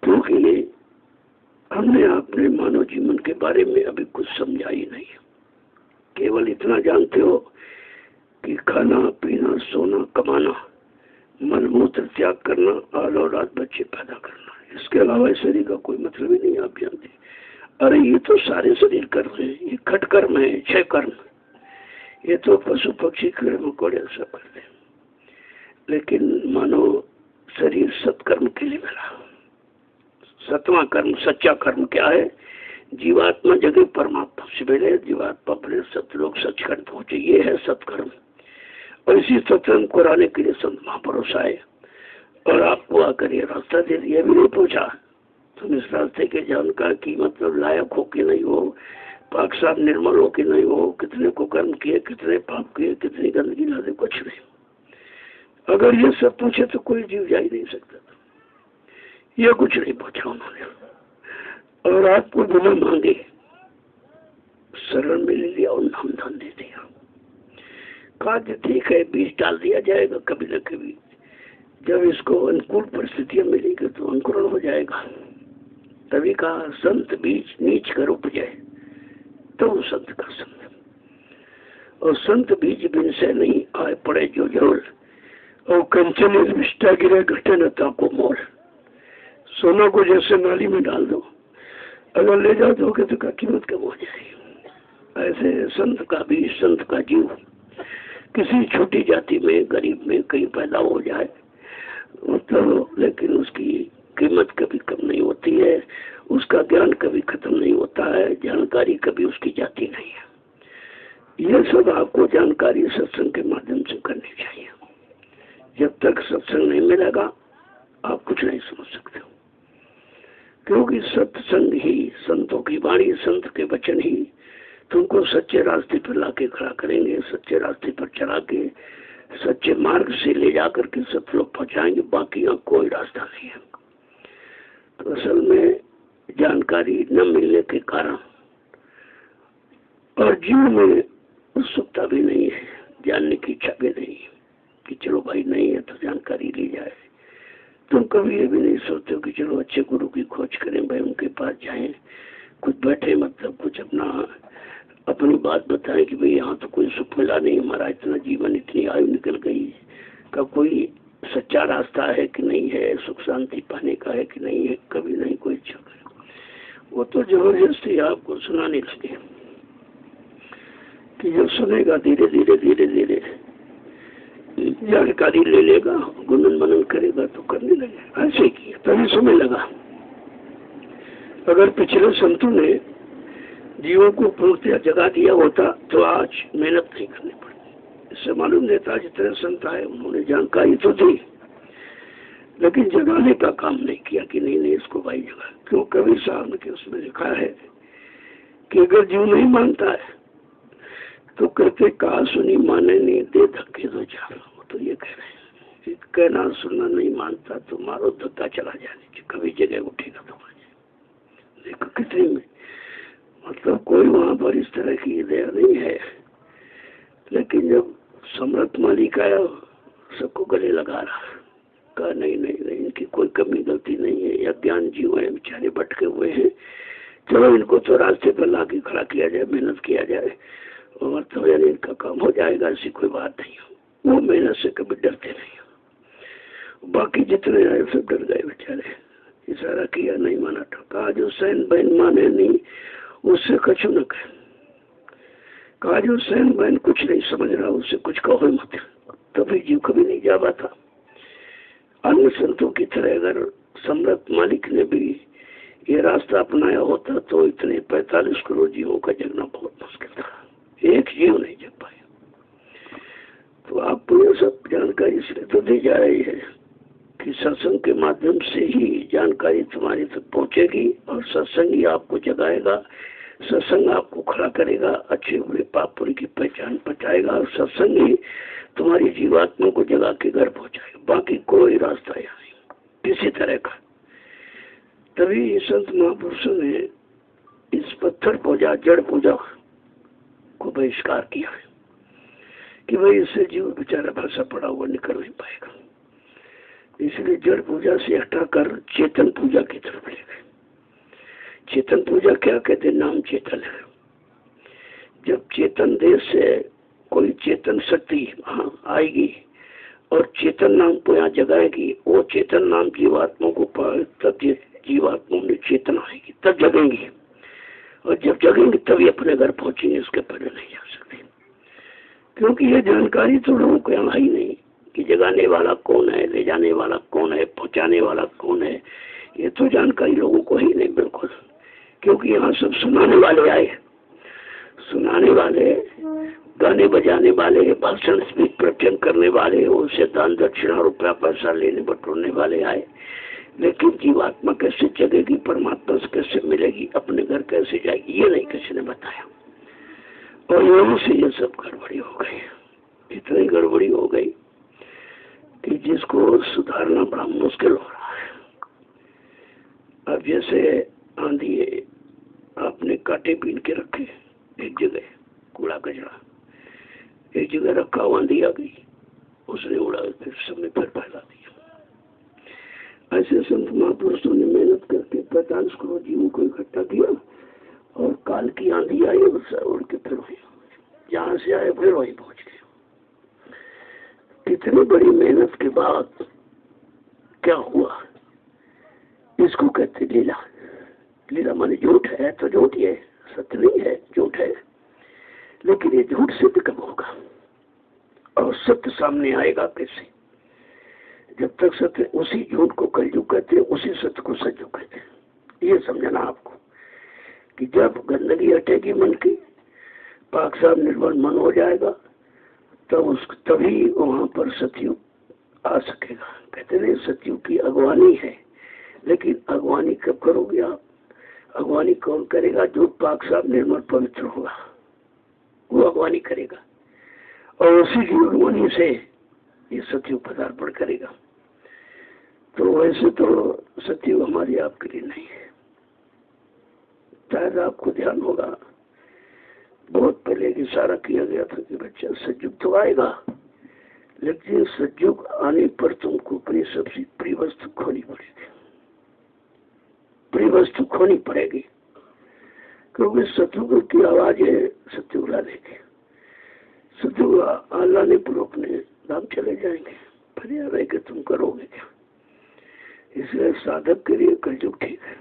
क्योंकि हमने अपने मानव जीवन के बारे में अभी कुछ समझा ही नहीं। केवल इतना जानते हो कि खाना पीना सोना कमाना मलमूत्र त्याग करना और औलाद बच्चे पैदा करना, इसके अलावा शरीर का कोई मतलब ही नहीं आप जानते। अरे ये तो सारे शरीर कर्म है, ये खट कर्म है, छह कर्म, ये तो पशु पक्षी कीड़े मकोड़े सब करते हैं। लेकिन मानो शरीर सत्कर्म के लिए मिला। सतवां कर्म सच्चा कर्म क्या है? जीवात्मा जगह परमात्मा से मिले, जीवात्मा अपने सतलोक सचखंड पहुंचे, ये है सत्कर्म। और इसी सत्कर्म को लाने के लिए संत महापुरुष आए और आपको आकर ये रास्ता दे दिया। भी नहीं पूछा तुम इस रास्ते के जानकार की मतलब लायक हो कि नहीं हो, पाक साफ निर्मल हो कि नहीं हो, कितने को कर्म किए, कितने पाप किए, कितनी गंदगी ला दे, कुछ नहीं। अगर ये सब पूछे तो कोई जीव जा ही नहीं सकता। ये कुछ नहीं पूछा उन्होंने और आपको बिना मांगे शरण में ले लिया और नाम दान दे दिया। कहा ठीक है बीज डाल दिया जाएगा कभी न कभी, जब इसको अनुकूल परिस्थितियां मिलेगी तो अंकुरण हो जाएगा। तभी कहा संत बीज नीच कर उपजे तो संत का संग। और संत बीज बिन से नहीं आए पड़े जो जरूर, और कंचन विष्टा गिरे घटे न ताको मोल। सोना को जैसे नाली में डाल दो, अगर ले जाओ दोगे तो कीमत कम हो जाएगी। ऐसे संत का बीज संत का जीव किसी छोटी जाति में गरीब में कहीं पैदा हो जाए मतलब, लेकिन उसकी कीमत कभी कम नहीं होती है, उसका ज्ञान कभी खत्म नहीं होता है, जानकारी कभी उसकी जाती नहीं है। यह सब आपको जानकारी सत्संग के माध्यम से करनी चाहिए। जब तक सत्संग नहीं मिलेगा आप कुछ नहीं समझ सकते हो, क्योंकि सत्संग ही, संतों की वाणी, संत के वचन ही तुमको सच्चे रास्ते पर लाके खड़ा करेंगे, सच्चे रास्ते पर चला के सच्चे मार्ग से ले जाकर के सब लोग पहुंचाएंगे। बाकी यहाँ कोई रास्ता नहीं है। तो असल में जानकारी न मिलने के कारण और जीव में उत्सुकता भी नहीं है, जानने की इच्छा भी नहीं है कि चलो भाई नहीं है तो जानकारी ली जाए। तुम कभी ये भी नहीं सोचते हो कि चलो अच्छे गुरु की खोज करें, भाई उनके पास जाएं, कुछ बैठे मतलब कुछ अपनी बात बताएं कि भाई यहाँ तो कोई सुख मिला नहीं, हमारा इतना जीवन, इतनी आयु निकल गई, का कोई सच्चा रास्ता है कि नहीं है, सुख शांति पाने का है कि नहीं है, कभी नहीं कोई इच्छा करे। वो तो जबरदस्ती आपको सुनाने लगे कि जब सुनेगा धीरे धीरे धीरे धीरे जानकारी ले लेगा, गुणन मनन करेगा तो करने लगे। ऐसे किया तभी समय लगा। अगर पिछले संतों ने जीवों को पूर्णतया जगा दिया होता तो आज मेहनत नहीं करनी पड़ती। इससे मालूम देता जितने संत आए उन्होंने जानकारी तो दी, लेकिन जगाने का काम नहीं किया कि नहीं नहीं इसको भाई जगा। क्यों? कबीर साहब ने उसमें लिखा है कि अगर जीव नहीं मानता है तो कहते कहा सुनी माने नहीं दे धक्के दो चार। तो ये कह रहे हैं कहना सुनना नहीं मानता तो मारो धक्का चला जाने, कभी जगह उठेगा तो देखो कितनी में मतलब कोई वहां पर इस तरह की दया नहीं है। लेकिन जब सम्राट मालिक आया सबको गले लगा रहा, कहा नहीं नहीं नहीं इनकी कोई कमी गलती नहीं है, या ज्ञान जीव है, बेचारे भटके हुए हैं, चलो इनको तो रास्ते पर लाके खड़ा किया जाए, मेहनत किया जाए और तो यानी इनका काम हो जाएगा, ऐसी कोई बात नहीं हो। वो मेहनत से कभी डरते नहीं। बाकी जितने आए सब डर गए बेचारे, इशारा किया नहीं माना। कहा जो सैन बहन माने नहीं उससे कछु न कहे। कहा जो सैन बहन कुछ नहीं समझ रहा उससे कुछ कहो मत। तभी जीव कभी नहीं जा पाता। अन्य संतों की तरह अगर सम्राट मालिक ने भी ये रास्ता अपनाया होता तो इतने 45 करोड़ जीवों का जगना बहुत मुश्किल था, एक जीव नहीं जग पाया। तो आपको ये सब जानकारी इसलिए तो दी जा रही है कि सत्संग के माध्यम से ही जानकारी तुम्हारी तक पहुंचेगी और सत्संग ही आपको जगाएगा, सत्संग आपको खड़ा करेगा, अच्छे बुरे पाप पुण्य की पहचान बताएगा और सत्संग ही तुम्हारी जीवात्मा को जगा के घर पहुंचाएगा। बाकी कोई रास्ता यहाँ नहीं किसी तरह का। तभी संत महापुरुषों ने इस पत्थर पूजा जड़ पूजा को बहिष्कार किया है कि भाई इससे जीव बेचारा फंसा पड़ा हुआ निकल नहीं पाएगा। इसलिए जड़ पूजा से हटाकर चेतन पूजा की तरफ ले गए। चेतन पूजा क्या कहते हैं? नाम चेतन है। जब चेतन देश से कोई चेतन शक्ति आएगी और चेतन नाम को यहाँ जगाएगी, वो चेतन नाम जीवात्मा को पाए, तब जीवात्मा में चेतना आएगी, तब जगेंगी। और जब जगेंगे तभी अपने घर पहुंचेंगे, उसके पहले नहीं जा सकते। क्योंकि ये जानकारी तो लोगों को यहाँ ही नहीं कि जगाने वाला कौन है, ले जाने वाला कौन है, पहुंचाने वाला कौन है। ये तो जानकारी लोगों को ही नहीं बिल्कुल। क्योंकि यहाँ सब सुनाने वाले आए, सुनाने वाले, गाने बजाने वाले, भाषण स्पीच प्रवचन करने वाले, उनसे दान दक्षिणा रुपया पैसा लेने बटोरने वाले आए। लेकिन जीवात्मा कैसे जगेगी, परमात्मा से कैसे मिलेगी, अपने घर कैसे जाएगी, ये नहीं किसी ने बताया। और यहीं से ये सब गड़बड़ी हो गई। इतनी गड़बड़ी हो गई कि जिसको सुधारना बड़ा मुश्किल हो रहा है। अब जैसे आंधी है, आपने कांटे बीन के रखे एक जगह, कूड़ा कचरा एक जगह रखा, आंधी आ गई, उसने उड़ा फिर सबने फिर फैला दिया। ऐसे संत महापुरुषों ने मेहनत करके 45 करोड़ जीवों को इकट्ठा किया और काल की आंधी आई और उड़ के फिर वही, जहां से आए फिर वही पहुंच गए। इतनी बड़ी मेहनत के बाद क्या हुआ? इसको कहते लीला। लीला माने झूठ है तो झूठ ही है, सत्य नहीं है, झूठ है। लेकिन ये झूठ सिद्ध कब होगा और सत्य सामने आएगा कैसे? जब तक सत्य, उसी झूठ को कलयुग कहते हैं, उसी सत्य को सतयुग कहते हैं। ये समझना आपको कि जब गंदगी हटेगी मन की, पाक साफ निर्मल मन हो जाएगा, तब तभी वहां पर सतयुग आ सकेगा। कहते नहीं सतयुग की अगवानी है, लेकिन अगवानी कब करोगे आप? अगवानी कौन करेगा? जो पाक साफ निर्मल पवित्र होगा, वो अगवानी करेगा। और उसी की अगवानी से ये सतयुग पदार्पण करेगा। तो वैसे तो सतयुग हमारी आपके लिए नहीं है। शायद आपको ध्यान होगा, बहुत पहले इशारा किया गया था कि बच्चा सतयुग तो आएगा, लेकिन सतयुग आने पर तुमको अपनी सबसे प्रिय वस्तु खोनी पड़ेगी। प्रिय वस्तु खोनी पड़ेगी, क्योंकि सतयुग की आवाज है सतयुग ला देगी। सतयुग लाने पर अपने धाम चले जाएंगे, फिर याद है कि तुम करोगे क्या? इसलिए साधक के लिए कलयुग ठीक है।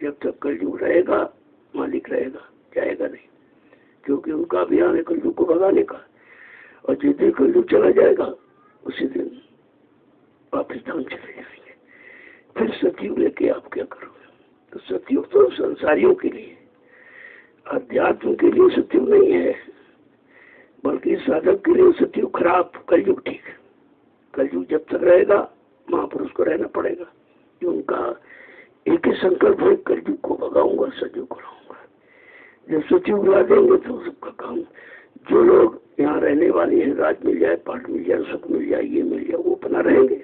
जब तक कलयुग रहेगा, मालिक रहेगा, जाएगा नहीं। क्योंकि उनका अभियान है कलयुग को भगाने का। और जिस दिन कलयुग चला जाएगा, उसी दिन वापस धाम चले जाएंगे। फिर सतयुग लेके आप क्या करोगे? तो सतयुग तो संसारियों के लिए, अध्यात्म के लिए सतयुग नहीं है, बल्कि साधक के लिए सतयुग खराब, कलयुग ठीक है। कलयुग जब तक रहेगा, महापुरुष को रहना पड़ेगा। कि उनका एक ही संकल्प है, कलयुग को भगाऊंगा, सतयुग को लाऊंगा। जब सतयुग ला देंगे तो सबका काम, जो लोग यहाँ रहने वाले हैं, राज मिल जाए, पाठ मिल जाए, सुख मिल जाए, ये मिल जाए, वो अपना रहेंगे।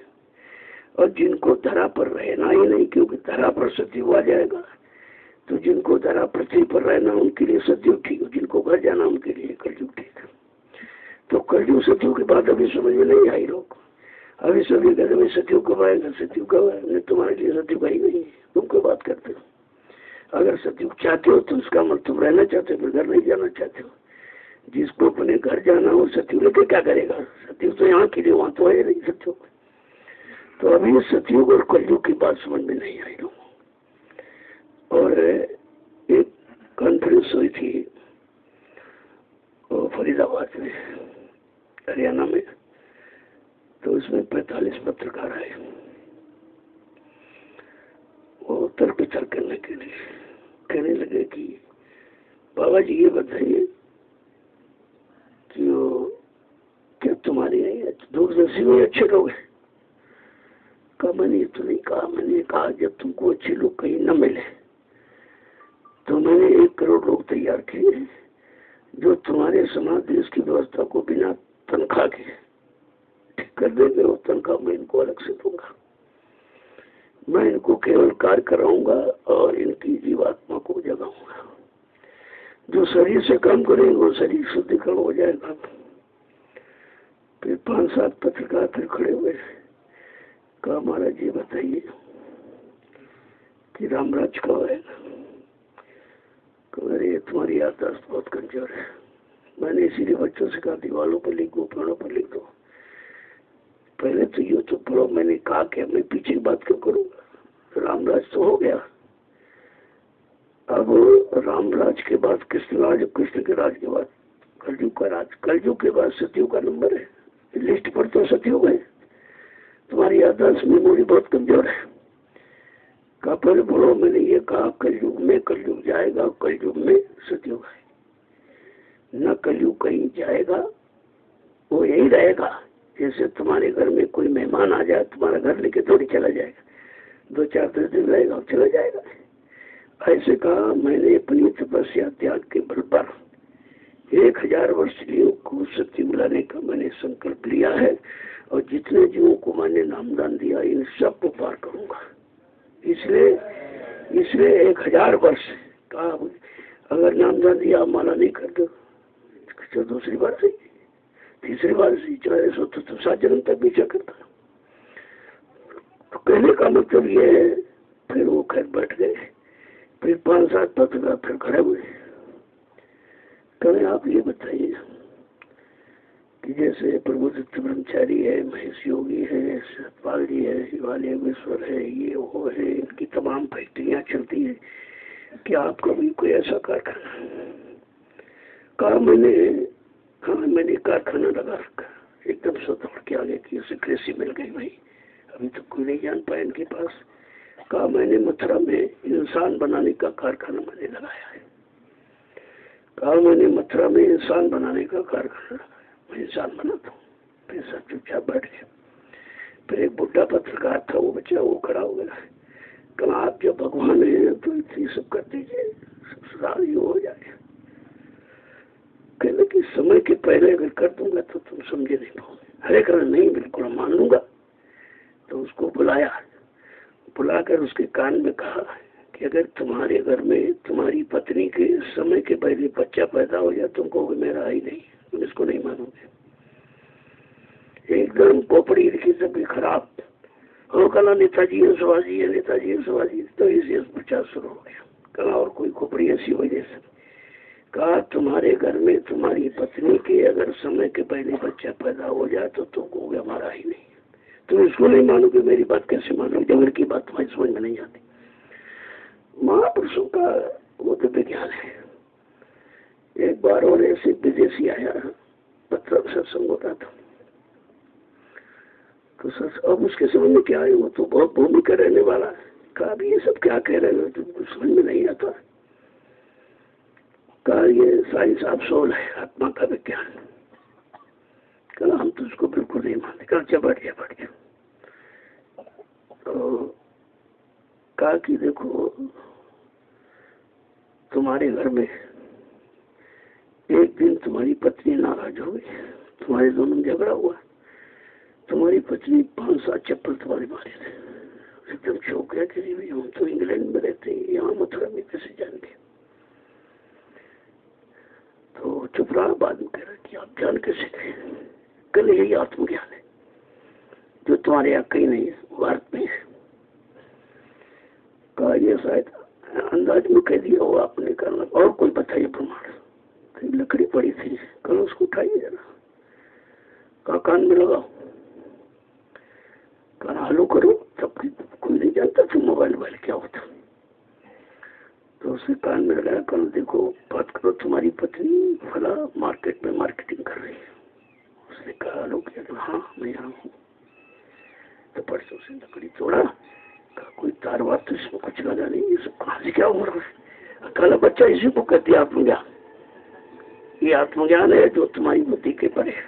और जिनको धरा पर रहना ही नहीं, क्योंकि धरा पर सतयुग आ जाएगा, तो जिनको धरा पृथ्वी पर रहना उनके लिए सतयुग ठीक है, जिनको घर जाना उनके लिए कलयुग ठीक है। तो कलयुग सतयुग की बात अभी समझ में नहीं आई लोग। अभी सभी कहते भाई सतयुग कब आएगा, सतयुग कब आएगा? तुम्हारे लिए सतयुग आई नहीं है, तुम क्यों बात करते हो? अगर सतयुग चाहते हो तो उसका मतलब तुम रहना चाहते हो, फिर घर नहीं जाना चाहते हो। जिसको अपने घर जाना हो, सतयुग लेके क्या करेगा? सतयुग तो यहाँ के लिए, वहां तो है नहीं सतयुग। तो अभी सतयुग और कलयुग की बात समझ में नहीं आई लोगों। और एक कॉन्फ्रेंस हुई थी फरीदाबाद में, हरियाणा में, तो उसमें 45 पत्रकार आए। वो तर्क वितर्क करने के लिए कहने लगे कि बाबा जी ये बताइए कि वो क्या तुम्हारे दूरदर्शी में अच्छे लोग हैं? कहा मैंने तो नहीं कहा। मैंने कहा जब तुमको अच्छे लोग कहीं न मिले तो मैंने 1 करोड़ लोग तैयार किए हैं जो तुम्हारे समाज देश की व्यवस्था को बिना तनख्वाह के ठीक कर देंगे। और तनख्वाह मैं इनको अलग से दूंगा। मैं इनको केवल कार्य कराऊंगा और इनकी जीवात्मा को जगाऊंगा। जो शरीर से काम करेंगे वो शरीर शुद्धिकरण हो जाएगा। फिर 5-7 पत्रकार फिर खड़े हुए, कहा महाराज जी बताइए कि रामराज कब आएगा? अरे तुम्हारी याददाश्त बहुत कमजोर है। मैंने इसीलिए बच्चों से कहा दीवालों पर लिख दो, पेड़ों पर लिख दो। पहले तो यूँ तो पढ़ो। मैंने कहा कि मैं पीछे की बात क्यों करूँगा, रामराज तो हो गया। अब रामराज के बाद कृष्ण राज, कृष्ण के राज के बाद कलयुग का राज, कलयुग के बाद सतयुग का नंबर है। लिस्ट पर तो सतयुग है। तुम्हारी याददाश्त मेमोरी बहुत कमजोर है। कहा पहले बोलो। मैंने ये कहा कलयुग में कलयुग जाएगा, कलयुग में सतयुग है। न कलयुग कहीं जाएगा, वो यही रहेगा। जैसे तुम्हारे घर में कोई मेहमान आ जाए, तुम्हारा घर लेके थोड़ी चला जाएगा, 2-4 दिन रहेगा और चला जाएगा। ऐसे कहा मैंने अपनी तपस्या त्याग के बल पर 1000 वर्ष जीवों को सतयुग लाने का मैंने संकल्प लिया है, और जितने जीवों को मैंने नामदान दिया इन सब को पार करूंगा। इसलिए 1000 वर्ष का अगर नामदान दिया, माला नहीं कर दो तो दूसरी बार से, तीसरी बार से, 400 तो 7 जन्म तक पीछा करता। तो कहने का मतलब ये है। फिर वो खैर बैठ गए। फिर 5-7 पत्र फिर खड़े हुए। कहें आप ये बताइए कि जैसे प्रबुद्ध ब्रह्मचारी है, महेश योगी है, सतपाल जी है, शिवालय विश्वर है, ये वो है, इनकी तमाम फैक्ट्रियां चलती है, क्या आपका भी कोई ऐसा कारखाना? कहा मैंने कारखाना लगा रखा। एकदम से दौड़ के आगे की उसे कृषि मिल गई। भाई अभी तो कोई नहीं जान पाया इनके पास। कहा मैंने मथुरा में इंसान बनाने का कारखाना मैंने लगाया है। कहा मैंने मथुरा में इंसान बनाने का कारखाना लगाया, मैं इंसान बनाता हूँ। फिर सब चुपचाप बैठ गया। फिर एक बुढ़ा पत्रकार था, वो बच्चा वो खड़ा हो गया। कहा आप जब भगवान है तो ये सब कर दीजिए, सब सुधार ही हो जाएगा। कहने कि समय के पहले अगर कर दूंगा तो तुम समझे नहीं पाओगे। अरे कर नहीं, बिल्कुल मान लूंगा। तो उसको बुलाकर उसके कान में कहा कि अगर तुम्हारे घर में तुम्हारी पत्नी के समय के पहले बच्चा पैदा हो जाए, तुम कहोगे मेरा ही नहीं, तुम इसको नहीं मानोगे। एकदम पोपड़ी लिखी सब खराब। और कला नेताजी है, शिवाजी है, नेताजी है, शिवाजी। तो इसे प्रचार शुरू हो गया। कला और कोई खोपड़ी ऐसी वजह से। कहा तुम्हारे घर में तुम्हारी पत्नी के अगर समय के पहले बच्चा पैदा हो जाए तो तुम कहोगे हमारा ही नहीं। तुम इसको नहीं मानोगे, मेरी बात कैसे मानोगे जब उनकी बात तुम्हारी समझ में नहीं आती। महापुरुषों का वो तो विज्ञान है। एक बार और ऐसे विदेशी आया, मतलब सत्संग होता था। तो अब उसके समझ में क्या है, वो तो बहुत भूमि का रहने वाला है। कहा भी ये सब क्या कह रहे हो, तुमको समझ में नहीं आता। कहा ये साइंस ऑफ सोल है, आत्मा का विज्ञान। कहा हम तो उसको बिल्कुल नहीं मानते। कहा अच्छा बैठ गया। तो कहा कि देखो तुम्हारे घर में एक दिन तुम्हारी पत्नी नाराज हो गई, तुम्हारे दोनों में झगड़ा हुआ। तुम्हारी पत्नी 5-7 चप्पल तुम्हारे मारे थे। एकदम चौंक गया कि हम तो इंग्लैंड में रहते हैं, यहाँ मथुरा में कैसे जाएंगे। तो चुप रहा। बाद में कह रहा कि आप जान कैसे गए। कल यही आत्मज्ञान है जो तुम्हारे यहाँ कहीं नहीं है, भारत में है। कहा ये शायद अंदाज में कह दिया हो आपने। करना और कोई बताइए प्रमाण। तो लकड़ी पड़ी थी, कल उसको उठाइए जरा। कहा कान में लगाओ। कहा हलो करो। तब कोई नहीं जानता था मोबाइल क्या होता। तो उसे कान में लगाया। कल देखो बात करो, तुम्हारी पत्नी फला मार्केट में मार्केटिंग कर रही है। उसने कहा हलो किया। हाँ मैं यहाँ हूँ। तो परसों से लकड़ी तोड़ा। कहा कोई तार वार तो इसमें कुछ लगा नहीं, ये सब कहाँ से क्या हो रहा है। कल बच्चा इसी को कहती है आत्मज्ञान। ये आत्मज्ञान है जो तुम्हारी बुद्धि के परे है,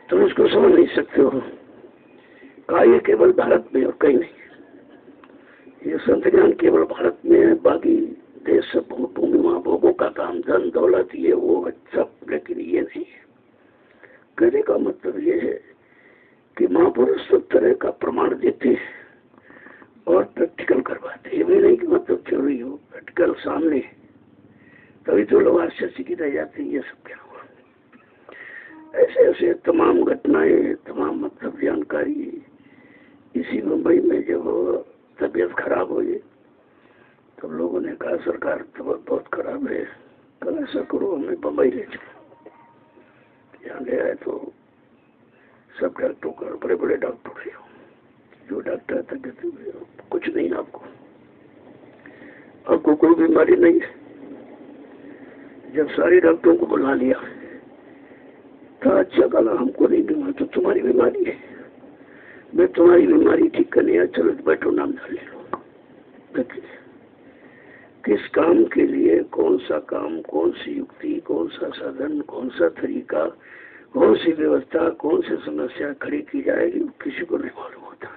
तुम इसको समझ नहीं सकते हो। कहा ये केवल भारत में और कहीं नहीं। ये संत ज्ञान केवल भारत में है, बाकी देश सब भूमि महाभोगों का काम, धन दौलत ये वो सब, लेकिन ये नहीं है। कहने का मतलब ये है कि महापुरुष सब तरह का प्रमाण देते हैं और प्रैक्टिकल करवाते। ये भी नहीं कि मतलब थ्योरी हो, प्रैक्टिकल सामने। तभी तो लोग आश्चर्य रह जाते हैं ये सब क्या हुआ। ऐसे ऐसे तमाम घटनाएं, तमाम मतलब जानकारी। इसी मुंबई में जब तबीयत खराब हुई तो लोगों ने कहा सरकार तबीयत बहुत खराब है, कल ऐसा करो हमें बम्बई ले चलो। यहाँ ले आए तो सब डॉक्टरों का, बड़े बड़े डॉक्टर थे, जो डॉक्टर था कहते कुछ नहीं, आपको कोई बीमारी नहीं है। जब सारे डॉक्टरों को बुला लिया तो अच्छा कहा हमको नहीं बीमारी, तो तुम्हारी बीमारी है, मैं तुम्हारी बीमारी ठीक करने आया, चलो बैठो नाम डाल ले लो। देखिए किस काम के लिए कौन सा काम, कौन सी युक्ति, कौन सा साधन, कौन सा तरीका, कौन सी व्यवस्था, कौन सी समस्या खड़ी की जाएगी किसी को नहीं मालूम होता।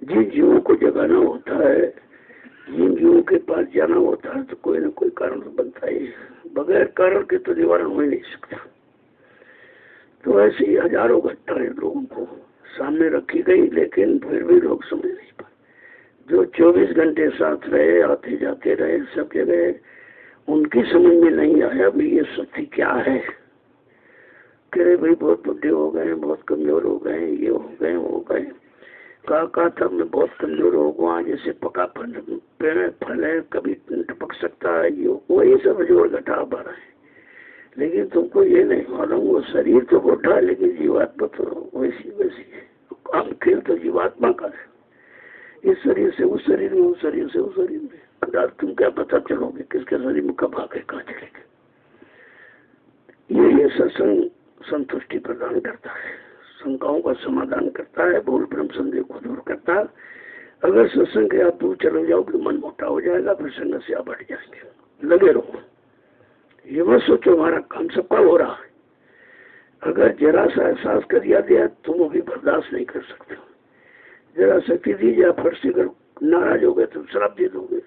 जिन जीवों को जगाना होता है, जिन जीवों के पास जाना होता है तो कोई ना कोई कारण तो बनता ही है, बगैर कारण के तो निवारण हो ही नहीं सकता। तो ऐसे ही हजारों घटनाएं लोगों को सामने रखी गई, लेकिन फिर भी लोग समझ नहीं पाए। जो 24 घंटे साथ रहे, आते जाते रहे सब जगह, उनकी समझ में नहीं आया भी ये सत्य क्या है। कह रहे भाई बहुत बुढ़े हो गए, बहुत कमजोर हो गए, ये हो गए, वो हो गए। कहा था मैं बहुत कमजोर हो गया, जैसे पका फल है, कभी टपक सकता है, ये वही सब जोड़ घटा पा रहा है। लेकिन तुमको ये नहीं मालूम वो शरीर तो बुढ़ा है लेकिन जीवात्मा तो वैसी वैसी है। काम खेल तो जीवात्मा का है, इस शरीर से उस शरीर में, उस शरीर से उस शरीर में। आज तुम क्या पता चलोगे किसके शरीर में कब आगे कहाँ चलेगा। ये सत्संग संतुष्टि प्रदान करता है, शंकाओं का समाधान करता है, भूल भ्रम संदेह को दूर करता है। अगर सत्संग के आप दूर चले जाओगे मन मोटा हो जाएगा, फिर समस्या बढ़ जाएंगे। लगे रहो, ये मत सोचो हमारा काम सबका हो रहा है। अगर जरा सा एहसास कर दिया तुम अभी बर्दाश्त नहीं कर सकते, जरा शक्ति दी जाए, फट से अगर नाराज हो गए तो शराब दे दोगे,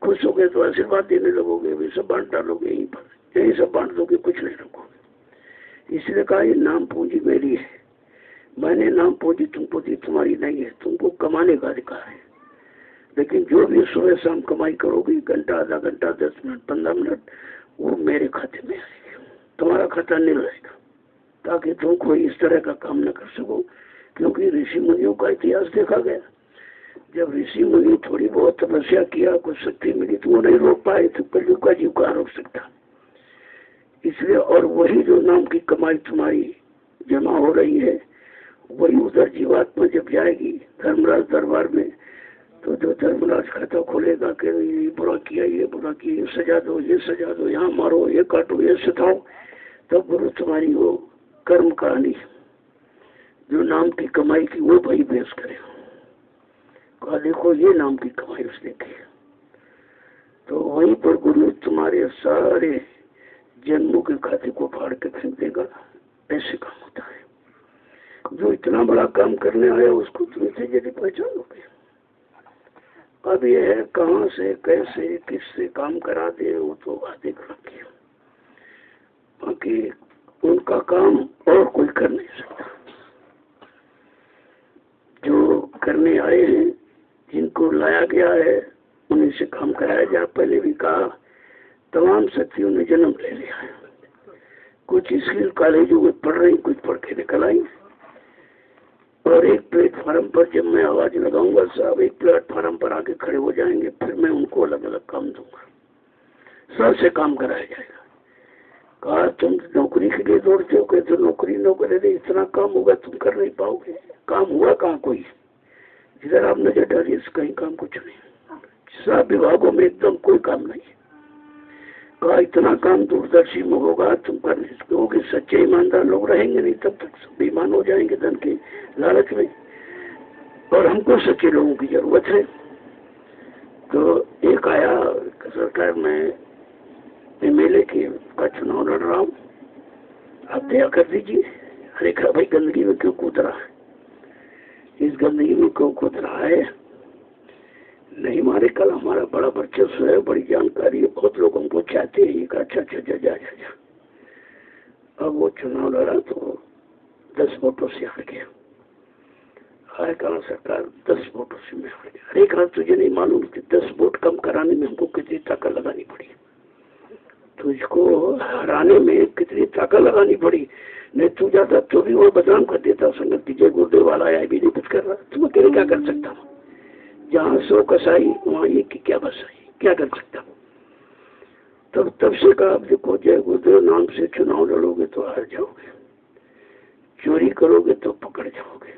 खुश हो गए तो आशीर्वाद देने लगोगे, वे सब बांट डालोगे, यहीं पर यही सब बांट दोगे, कुछ नहीं रखोगे। इसलिए कहा ये नाम पूंजी मेरी है, मैंने नाम पूंजी तुमको दी, तुम्हारी नहीं है, तुमको कमाने का अधिकार है। लेकिन जो भी सुबह शाम कमाई करोगी, घंटा, आधा घंटा, 10 मिनट, 15 मिनट, वो मेरे खाते में आएगी, तुम्हारा खाता नहीं रहेगा, ताकि तुम कोई इस तरह का काम न कर सको। क्योंकि ऋषि मुनियों का इतिहास देखा गया, जब ऋषि मुनि थोड़ी बहुत तपस्या किया, कुछ शक्ति मिली तो वो नहीं रोक पाए, तो कलयुग का जीव कहाँ रोक सकता। इसलिए और वही जो नाम की कमाई तुम्हारी जमा हो रही है, वही उधर जीवात्मा जब जाएगी धर्मराज दरबार में, तो जो धर्मराज खाता खोलेगा कि ये बुरा किया, ये बुरा किया, ये सजा दो, ये सजा दो, यहाँ मारो, ये काटो, ये सताओ, तब गुरु तुम्हारी वो कर्म कहानी जो नाम की कमाई की वो भाई पेश करे। कहा देखो ये नाम की कमाई उसने की, तो वहीं पर गुरु तुम्हारे सारे जन्मों के खाते को फाड़ के फेंक देगा। ऐसे काम होता है। जो इतना बड़ा काम करने आया उसको तुम इतनी जल्दी पहचानोगे। अब यह है कहाँ से, कैसे, किससे काम करा दे वो तो बातें रखी, बाकी उनका काम और कोई कर नहीं सकता। जो करने आए हैं, जिनको लाया गया है, उन्हीं से काम कराया जाए। पहले भी कहा तमाम शक्तियों ने जन्म ले लिया है, कुछ स्कूल कॉलेजों में पढ़ रही, कुछ पढ़ के निकल आई, और एक प्लेटफार्म पर जब मैं आवाज लगाऊंगा साहब एक प्लेटफार्म पर आके खड़े हो जाएंगे, फिर मैं उनको अलग अलग काम दूंगा, सबसे काम कराया जाएगा। कहा तुम नौकरी के लिए दौड़ते हो, कहते नौकरी नौकरी, इतना काम होगा तुम कर नहीं पाओगे। काम हुआ कहाँ कोई, जिधर आप नजर डालिए कहीं काम कुछ नहीं, सब विभागों में एकदम कोई काम नहीं। कहा इतना काम दूरदर्शी में होगा तुम कर नहीं सकोगे, सच्चे ईमानदार लोग रहेंगे नहीं, तब तक सब बेईमान हो जाएंगे धन के लालच में, और हमको सच्चे लोगों की जरूरत है। तो एक आया सरकार में MLA का चुनाव लड़ रहा हूँ, आप दया कर दीजिए। अरे कहा भाई गंदगी में क्यों कूद रहा है, इस गंदगी में क्यों कूद रहा है। नहीं मारे कल हमारा बड़ा वर्चस्व है, बड़ी जानकारी है, बहुत लोग हमको चाहते हैं। ये अच्छा अच्छा जा जा जा। अब वो चुनाव लड़ा तो 10 वोटों से हार गया। आए कहा सरकार 10 वोटों से मैं हार गया। अरे कहा तुझे नहीं मालूम कि 10 वोट कम कराने में हमको कितनी ताकत लगानी पड़ी, तुझको हराने में कितनी ताकत लगानी पड़ी। नहीं तू जाता तो भी वो बदनाम कर देता, संगत की जय गुरुदेव वाला या भी नहीं कुछ कर रहा, तुम अकेले क्या कर सकता हूँ। जहाँ 100 कसाई वहाँ एक की क्या बसाई, क्या कर सकता। तब से कहा, आप देखो जय गुरुदेव नाम से चुनाव लड़ोगे तो हार जाओगे, चोरी करोगे तो पकड़ जाओगे,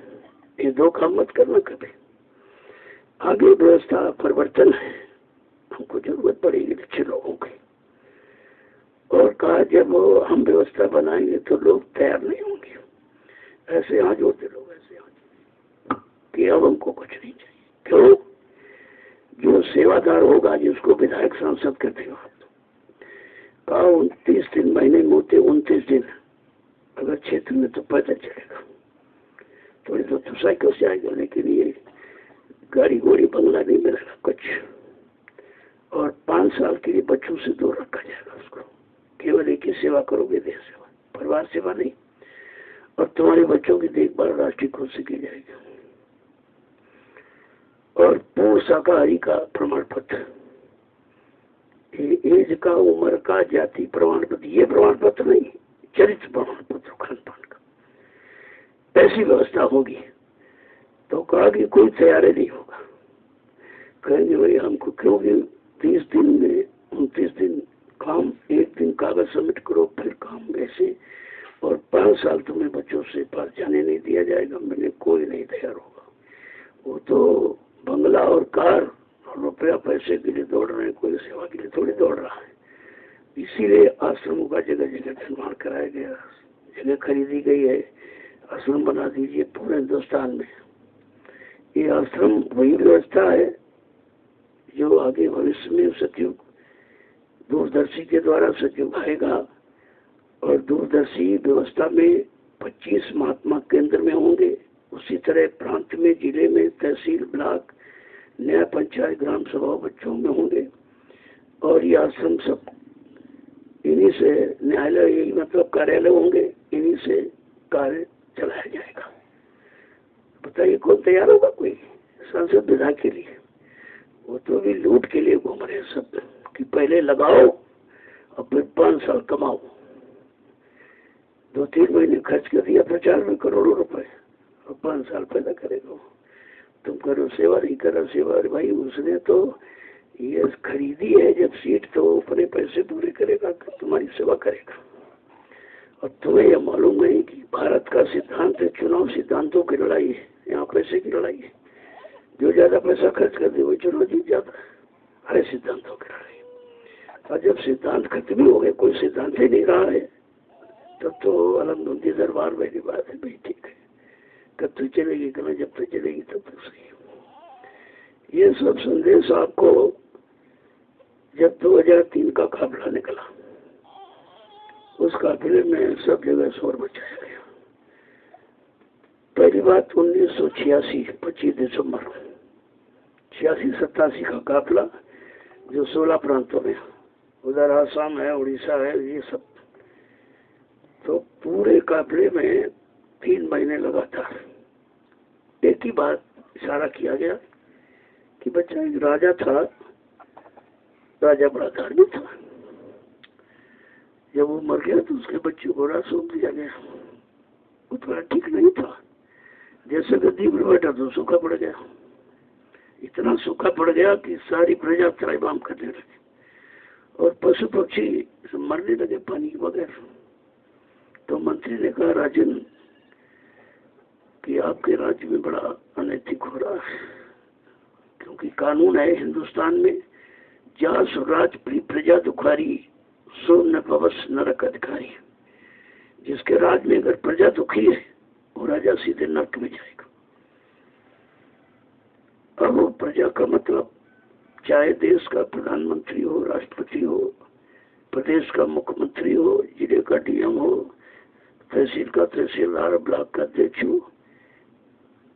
ये धोखा मत करना कभी। आगे व्यवस्था परिवर्तन है, हमको जरूरत पड़ेगी अच्छे लोगों की। और कहा जब हम व्यवस्था बनाएंगे तो लोग तैयार नहीं होंगे, ऐसे आज होते लोग, ऐसे आज कि अब हमको कुछ नहीं चाहिए। क्यों? जो सेवादार होगा जिसको विधायक सांसद करते हो आप, कहा 29 दिन महीने में होते, 29 दिन अगर क्षेत्र में तो पैदल चलेगा, थोड़ी तो साइकिल से आएगा, लेकिन ये गाड़ी घोड़ी बंगला नहीं मिलेगा कुछ। और 5 साल के लिए बच्चों से दूर रखा जाएगा उसको, केवल एक ही सेवा करोगे, देश सेवा, परिवार सेवा नहीं। और तुम्हारे बच्चों की देखभाल राष्ट्रीय कोष से की जाएगी। और पूर्ण शाकाहारी का प्रमाण पत्र, एज का, उम्र का, जाति प्रमाण पत्र, ये प्रमाण पत्र नहीं, चरित्र प्रमाण पत्र खान पान का, ऐसी व्यवस्था होगी। तो कहा कि कोई तैयारी नहीं होगा, कहेंगे भाई हमको, क्योंकि 30 दिन में 29 दिन काम, 1 दिन कागज सबमिट करो, फिर काम ऐसे। और 5 साल तुम्हें बच्चों से पास जाने नहीं दिया जाएगा, मैंने कोई नहीं तैयार होगा। वो तो बंगला और कार और रुपया पैसे के लिए दौड़ रहे हैं, कोई सेवा के लिए थोड़ी दौड़ रहा है। इसीलिए आश्रमों का जगह जगह निर्माण कराया गया, जगह खरीदी गई है, आश्रम बना दीजिए पूरे हिंदुस्तान में। ये आश्रम वही व्यवस्था है जो आगे भविष्य में सतयुग दूरदर्शी के द्वारा सतयुग आएगा। और दूरदर्शी व्यवस्था में 25 महात्मा केंद्र में होंगे, उसी तरह प्रांत में, जिले में, तहसील, ब्लॉक, न्याय पंचायत, ग्राम सभा बच्चों में होंगे। और ये आश्रम सब इन्हीं से, न्यायालय यही मतलब कार्यालय होंगे, इन्हीं से कार्य चलाया जाएगा। बताइए कौन तैयार होगा कोई सांसद विधायक के लिए? वो तो भी लूट के लिए घूम रहे सब, कि पहले लगाओ और फिर 5 साल कमाओ। 2-3 महीने खर्च कर दिया प्रचार में करोड़ों रुपए, और 5 साल पैदा करेगा। तुम करो सेवा, नहीं करो सेवा। अरे भाई उसने तो ये खरीदी है जब सीट, तो अपने पैसे पूरे करेगा, तुम्हारी सेवा करेगा। और तुम्हें यह मालूम नहीं कि भारत का सिद्धांत है, चुनाव सिद्धांतों की लड़ाई है, यहाँ पैसे की लड़ाई है। जो ज्यादा पैसा खर्च कर दे वही चुनाव जीत जाता है सिद्धांतों की लड़ाई। और जब सिद्धांत खत्म ही हो गए, कोई सिद्धांत ही नहीं रहा है, तब तो अलमदुल्ला दरबार में की बात है भाई, ठीक है कब तक चलेगी, कल जब तक चलेगी तब तक सही। ये सब संदेश आपको जब 2003 का काफिला निकला, उस काफिले में सब जगह शोर मचाया गया। पहली बात 1986 25 दिसंबर 86-87 का काफिला, जो 16 प्रांतों में, उधर आसाम है, उड़ीसा है, ये सब। तो पूरे काफिले में 3 महीने लगातार एक ही बात इशारा किया गया कि बच्चा एक राजा था, राजा बड़ा धार्मिक था, जब वो मर गया तो उसके बच्चे को राज सौंप दिया गया। वो थोड़ा ठीक नहीं था, जैसे गद्दी पर बैठा तो सूखा पड़ गया, इतना सूखा पड़ गया कि सारी प्रजा त्राहिमाम करने लगी और पशु पक्षी मरने लगे पानी के बगैर। तो मंत्री ने कहा, राजन कि आपके राज्य में बड़ा अनैतिक हो रहा है, क्योंकि कानून है हिंदुस्तान में, जहाँ स्वराज प्री प्रजा दुखारी सो न पवस नरक अधिकारी। जिसके राज में अगर प्रजा दुखी है वो राजा सीधे नरक में जाएगा। अब वो प्रजा का मतलब चाहे देश का प्रधानमंत्री हो, राष्ट्रपति हो, प्रदेश का मुख्यमंत्री हो, जिले का डीएम हो, तहसील का तहसीलदार, ब्लॉक का अध्यक्ष हो,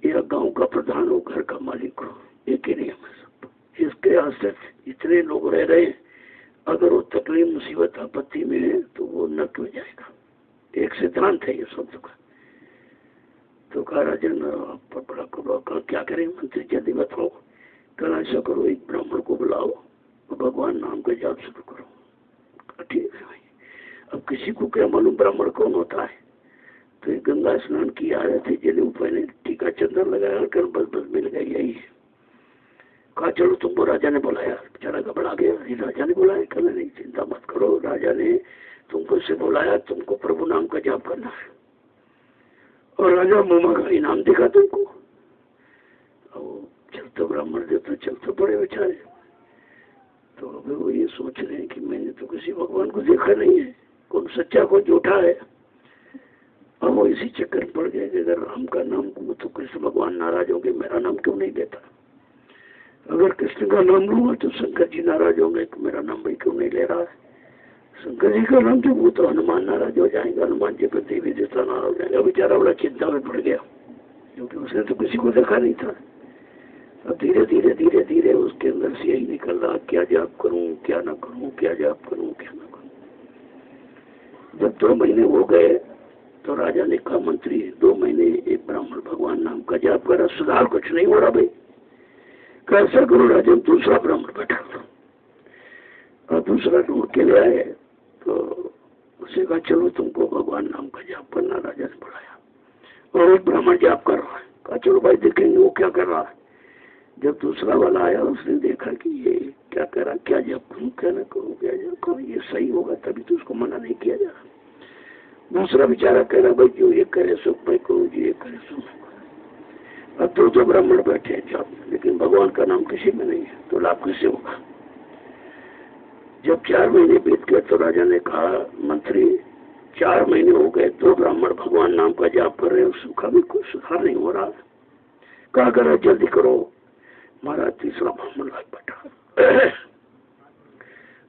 या गांव का प्रधान हो, घर का मालिक हो, एक ही नियम है सब। जिसके आश्रित इतने लोग रह रहे हैं, अगर वो तकलीफ, मुसीबत, आपत्ति में है तो वो नरक में जाएगा। एक सिद्धांत है ये शब्द का। तो कहा, राजन बड़ा करो, क्या करें मंत्री जल्दी बताओ। कल ऐसा करो, एक ब्राह्मण को बुलाओ और भगवान नाम का जाप शुरू करो। ठीक है भाई। अब किसी को क्या मालूम ब्राह्मण कौन होता है? तो एक गंगा स्नान किया रहे थे, जनेऊ पहने, टीका चंदन लगाया कर बस मिल गया, यही है। कहा चलो तुमको राजा ने बुलाया। बेचारा घबरा गया, राजा ने बुलाया? कहना नहीं, चिंता मत करो, राजा ने तुमको से बुलाया, तुमको प्रभु नाम का जाप करना है और राजा मुमा का इनाम देगा तुमको। और चलते ब्राह्मण देवता चलते पड़े बेचारे। तो अभी वो ये सोच रहे हैं कि मैंने तो किसी भगवान को देखा नहीं है, कौन सच्चा कौन झूठा है। अब वो इसी चक्कर पड़ गए कि अगर राम का नाम को तो कृष्ण भगवान नाराज होंगे, मेरा नाम क्यों नहीं देता। अगर कृष्ण का नाम लूंगा तो शंकर जी नाराज होंगे कि मेरा नाम भाई क्यों नहीं ले रहा है। शंकर जी का नाम जो वो तो हनुमान नाराज हो जाएंगे, हनुमान जी पर देवी देवता नाराज हो जाएंगे। बेचारा बड़ा चिंता में पड़ गया क्योंकि उसने तो किसी को देखा नहीं था। अब धीरे धीरे धीरे धीरे उसके अंदर से यही निकल रहा, क्या जाप करूं क्या ना करूं, क्या जाप करूं क्या ना करूं। जब 2 महीने हो गए तो राजा ने कहा मंत्री 2 महीने एक ब्राह्मण भगवान नाम का जाप करा, सुधार कुछ नहीं हो रहा भाई। कैसा करो राजा, दूसरा ब्राह्मण बैठा था और दूसरा ढूंढ के ले आए। तो उसे कहा चलो तुमको भगवान नाम का जाप करना। राजा ने बुलाया और एक ब्राह्मण जाप कर रहा है। कहा चलो भाई देखेंगे वो क्या कर रहा है। जब दूसरा वाला आया उसने देखा कि ये क्या कर रहा, क्या जाप करूं क्या ना करूं, क्या जाप करूं, ये सही होगा तभी तो उसको मना नहीं किया जा रहा। दूसरा बेचारा कह रहा भाई जो ये करे सो मैं करूँ, जो ये करे सो मैं करूँ। अब 2 ब्राह्मण बैठे हैं जाप, लेकिन भगवान का नाम किसी में नहीं है, तो लाभ किससे होगा। जब 4 महीने बीत गए तो राजा ने कहा मंत्री 4 महीने हो गए, 2 ब्राह्मण भगवान नाम का जाप कर रहे हैं, उसका भी कुछ सुधार नहीं हो रहा। क्या करा जल्दी करो। महाराज तीसरा ब्राह्मण लाए बैठा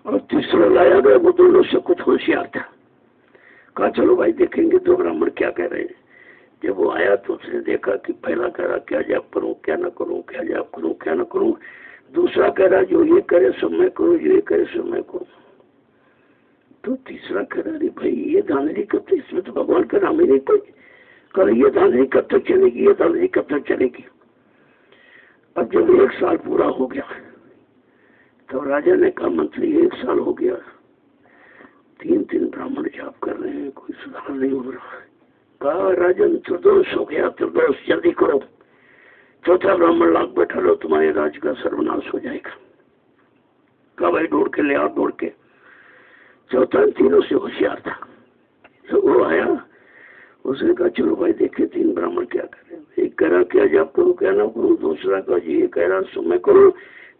और तीसरा लाया गया, वो दोनों से कुछ होशियार था। कहा चलो भाई देखेंगे 2 ब्राह्मण क्या कह रहे हैं। जब वो आया तो उसने देखा कि पहला कह रहा क्या जाप करूं क्या ना करूं, क्या जाप करूं क्या ना करूं। दूसरा कह रहा जो ये करे सो मैं करूं, जो ये करे सो मैं करूं। तो तीसरा कह रहा भाई ये धांधली कब तक, इसमें तो भगवान का नाम ही नहीं कोई। कह ये धांधली कब तक चलेगी, ये धांधली कब तक चलेगी। अब जब 1 साल पूरा हो गया तो राजा ने कहा मंत्री 1 साल हो गया, 3 ब्राह्मण जाप कर रहे हैं, कोई सुधार नहीं हो रहा है। कहा राजन त्रिदोष हो गया, त्रिदोष जल्दी करो, 4था ब्राह्मण लाख बैठा लो, तुम्हारे राज्य का सर्वनाश हो जाएगा। कहा भाई ढूंढ के ले आओ। ढूंढ के 4था तीनों से होशियार था। तो वो आया, उसने कहा चलो भाई देखे 3 ब्राह्मण क्या करें। एक कह रहा क्या जाप करूं क्या ना करूं, दूसरा का ये कह रहा सो मैं करूं,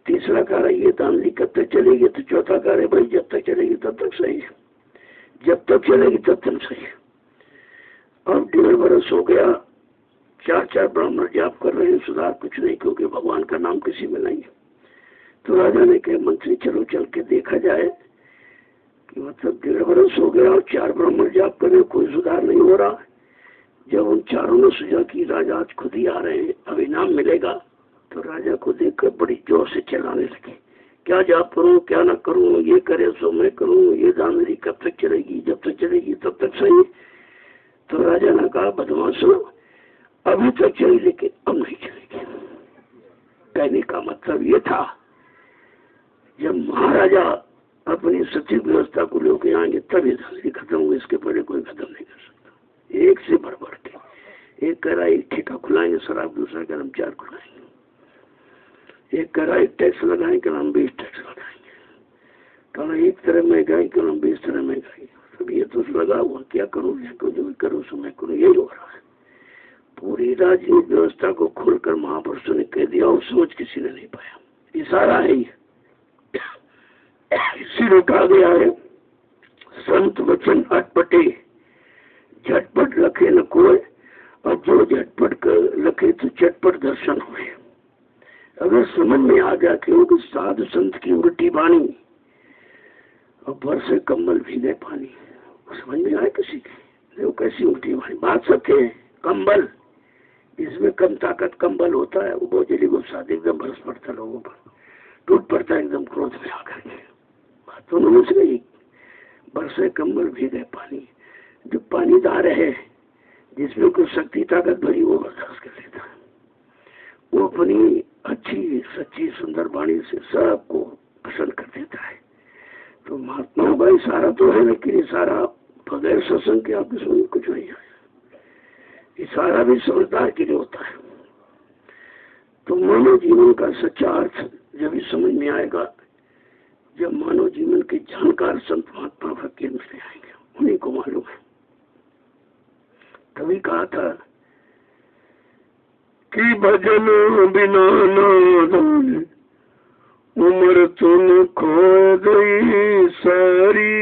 तीसरा कह रहा ये धांधली कब तक चलेगी, तो चौथा कह रहे भाई जब तक चलेगी तब तक सही है, जब तक चलेगी तब तक सही है। अब 1.5 बरस हो गया, 4 ब्राह्मण जाप कर रहे हैं, सुधार कुछ नहीं क्योंकि भगवान का नाम किसी में नहीं है। तो राजा ने कहा मंत्री चलो चल के देखा जाए कि मतलब 1.5 बरस हो गया और 4 ब्राह्मण जाप कर रहे हैं, कोई सुधार नहीं हो रहा। जब उन चारों ने सोचा कि राजा आज खुद ही आ रहे हैं, अब इनाम मिलेगा, तो राजा को देखकर बड़ी जोर से चिल्लाने लगे क्या जाप करूं क्या ना करूं, ये करे सो मैं करूं, ये धांधली कब तक चलेगी, जब तक चलेगी तब तक सही। तो राजा ने कहा बदमाशों अभी तक चली लेकिन अब नहीं चलेगी। कहने का मतलब ये था जब महाराजा अपनी सचिव व्यवस्था को लेकर आएंगे तब ये धांधली खत्म होगी, इसके पहले कोई खत्म नहीं कर सकता। एक से बढ़ बढ़ के एक कह रहा एक ठेका खुलाएंगे शराब, दूसरा कह 4 खुलाएंगे, एक कह रहा एक टैक्स लगाएंगे, कल हम 20 टैक्स लगाएंगे, कल एक तरह महंगाई, कल हम 20 तरह महंगाई। सब ये तो लगा हुआ क्या करूँ जो करूँ सो मैं करूँ, यही हो रहा है। पूरी राजनीतिक व्यवस्था को खोलकर महापुरुषों ने कह दिया और सोच किसी ने नहीं पाया। इशारा है इसीलिए कहा गया है संत वचन अटपटे, झटपट लखे न कोई, और जो झटपट कर लखे तो झटपट दर्शन हुए। अगर समझ में आ गया कि वो साधु संत की उल्टी बाणी और भर से कम्बल भीगे पानी, समझ में आए किसी की वो कैसी उल्टी बाणी। बात सत्य है, कम्बल इसमें कम ताकत कम्बल होता है, वो बहुत जल्दी गुस्सा एकदम बरस पड़ता, लोगों पर टूट पड़ता है एकदम क्रोध में आकर के। बात तो उन्होंने सही, बरसे कम्बल भीगे पानी। जो पानीदार है जिसमें कुछ शक्ति ताकत भरी वो बर्दाश्त कर लेता है, वो अपनी अच्छी सच्ची सुंदर वाणी से सबको पसंद कर देता है। तो महात्माओं का इशारा तो है, लेकिन इशारा बगैर सत्संग के आपके समझ में कुछ नहीं आया। इशारा भी समझदार के लिए होता है। तो मानव जीवन का सच्चा अर्थ जब ही समझ में आएगा जब मानव जीवन के जानकार संत महात्मा फकीर मिलने आएंगे, उन्हीं को मालूम है। तभी कहा था कि भजन बिना नादान उम्र तुम खो गई सारी,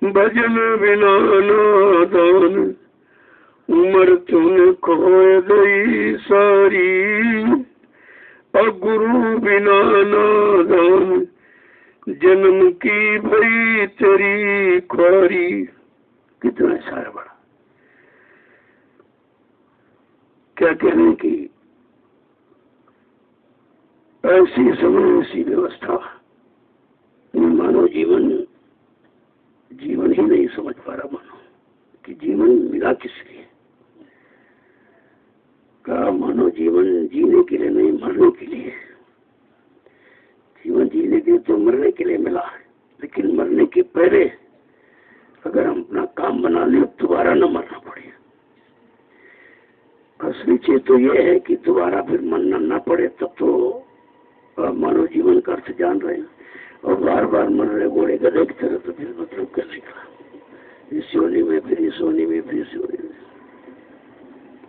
भजन बिना नादान उम्र तुम खो गई सारी, और गुरु बिना नादान जन्म की भई तेरी ख्वारी। कितना सारा बड़ा क्या कहने की ऐसी समय ऐसी व्यवस्था मानव जीवन ही नहीं समझ पा रहा। मानो कि जीवन मिला किस लिए? का मानव जीवन जीने के लिए नहीं, मरने के लिए। जीवन जीने के लिए तो मरने के लिए मिला है, लेकिन मरने के पहले अगर हम अपना काम बना लें दोबारा न मरना पड़े। असली चीज तो ये है कि दोबारा फिर मरना ना पड़े, तब तो मानव जीवन का अर्थ जान रहे हैं। और बार बार मर रहे घोड़े गधे की तरह, तो फिर मतलब क्या निकला? इस योनि में फिर इस योनि में फिर इस योनि में।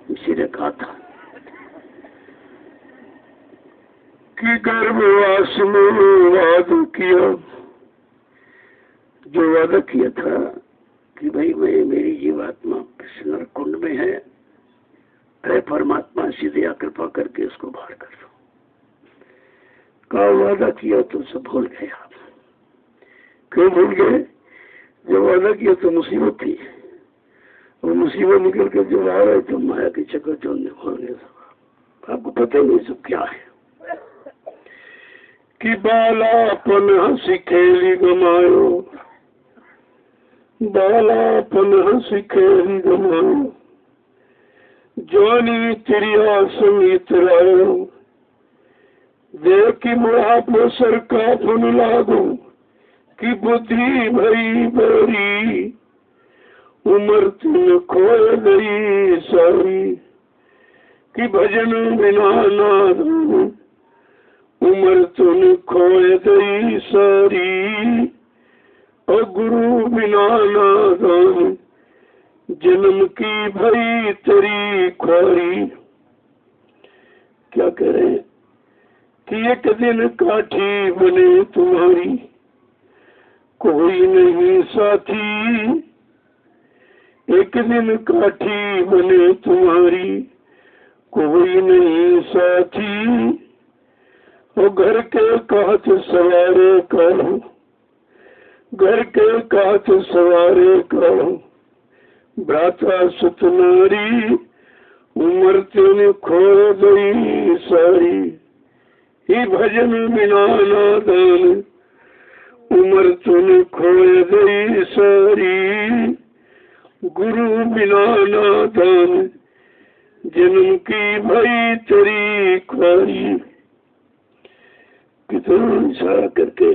इसी ने कहा था कि गर्भवास में वादा किया, जो वादा किया था कि भाई मैं मेरी जीवात्मा कृष्ण कुंड में है, अरे परमात्मा सीधे कृपा करके इसको बाहर कर दो। का वादा किया तो सब भूल गए आप। क्यों भूल गए? जब वादा किया तो मुसीबत थी, और मुसीबत निकल कर जब आ रहे तो माया की चक्कर चोरने खोल गए सब। आपको पता नहीं सब क्या है कि बालापन हंसी खेली गमायो, बालापन हंसी खेली गमायो, जवानी तिरिया समीत रायो, देखी बुढ़ापो सर का फुन लागू, कि बुद्धि भई बरी, उम्र तुम खो गई सारी, कि भजन बिना नादान उम्र तुम खो गई सारी, और गुरु बिना नादान जन्म की भई तेरी ख्वारी। क्या कह रहे हैं कि एक दिन काठी बने तुम्हारी, कोई नहीं साथी, एक दिन काठी बने तुम्हारी, कोई नहीं साथी, और घर के कहत सवारे करो, घर के कहत सवारे करो, भ्राता सुतनारी उम्र तेने खो गई सारी, ही भजन बिना नादान उम्र तूने खो गई सारी, गुरु बिना नादान जन्म की भई तेरी ख्वारी। कितना इशारा करके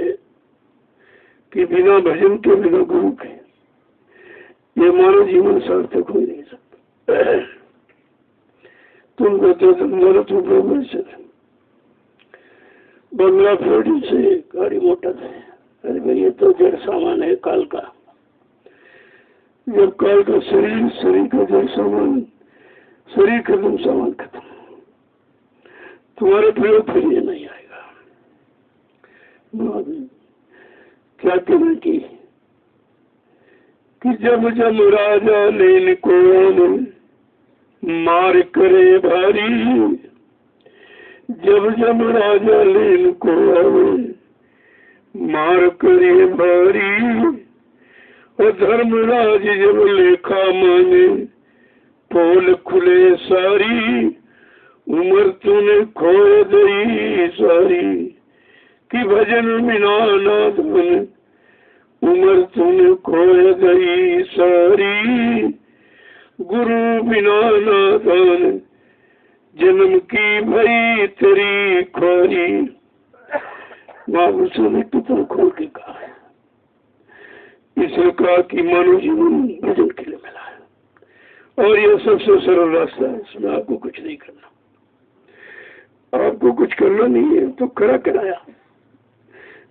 कि बिना भजन के बिना गुरु के ये मानव जीवन सार्थक हो नहीं सकता। तुम कहते हो तुम्हारा तो प्रॉब्लम से बंगला फ्लोरिन से गाड़ी मोटर है, अरे भाई ये तो जड़ सामान है काल का। जब काल का शरीर का जड़ सामान, शरीर खत्म सामान खत्म, तुम्हारे प्रयोग फिर ये नहीं आएगा। क्या कहना कि जब जब राजा लेन को मार करे भारी, जब जब राजा लेन को मार करे भारी, और धर्मराज जब लेखा माने पोल खुले सारी, उम्र तूने खो गई सारी, कि भजन बिना नादान उम्र तूने खो गई सारी, गुरु बिना नादान जन्म की भई तेरी ख्वारी। महापुरुषों ने कितना खोल के कहा है। इसने कहा कि मानव जीवन भजन के लिए मिला है, और यह सबसे सरल रास्ता है, इसमें आपको कुछ नहीं करना। आपको कुछ करना नहीं है तो खड़ा कराया,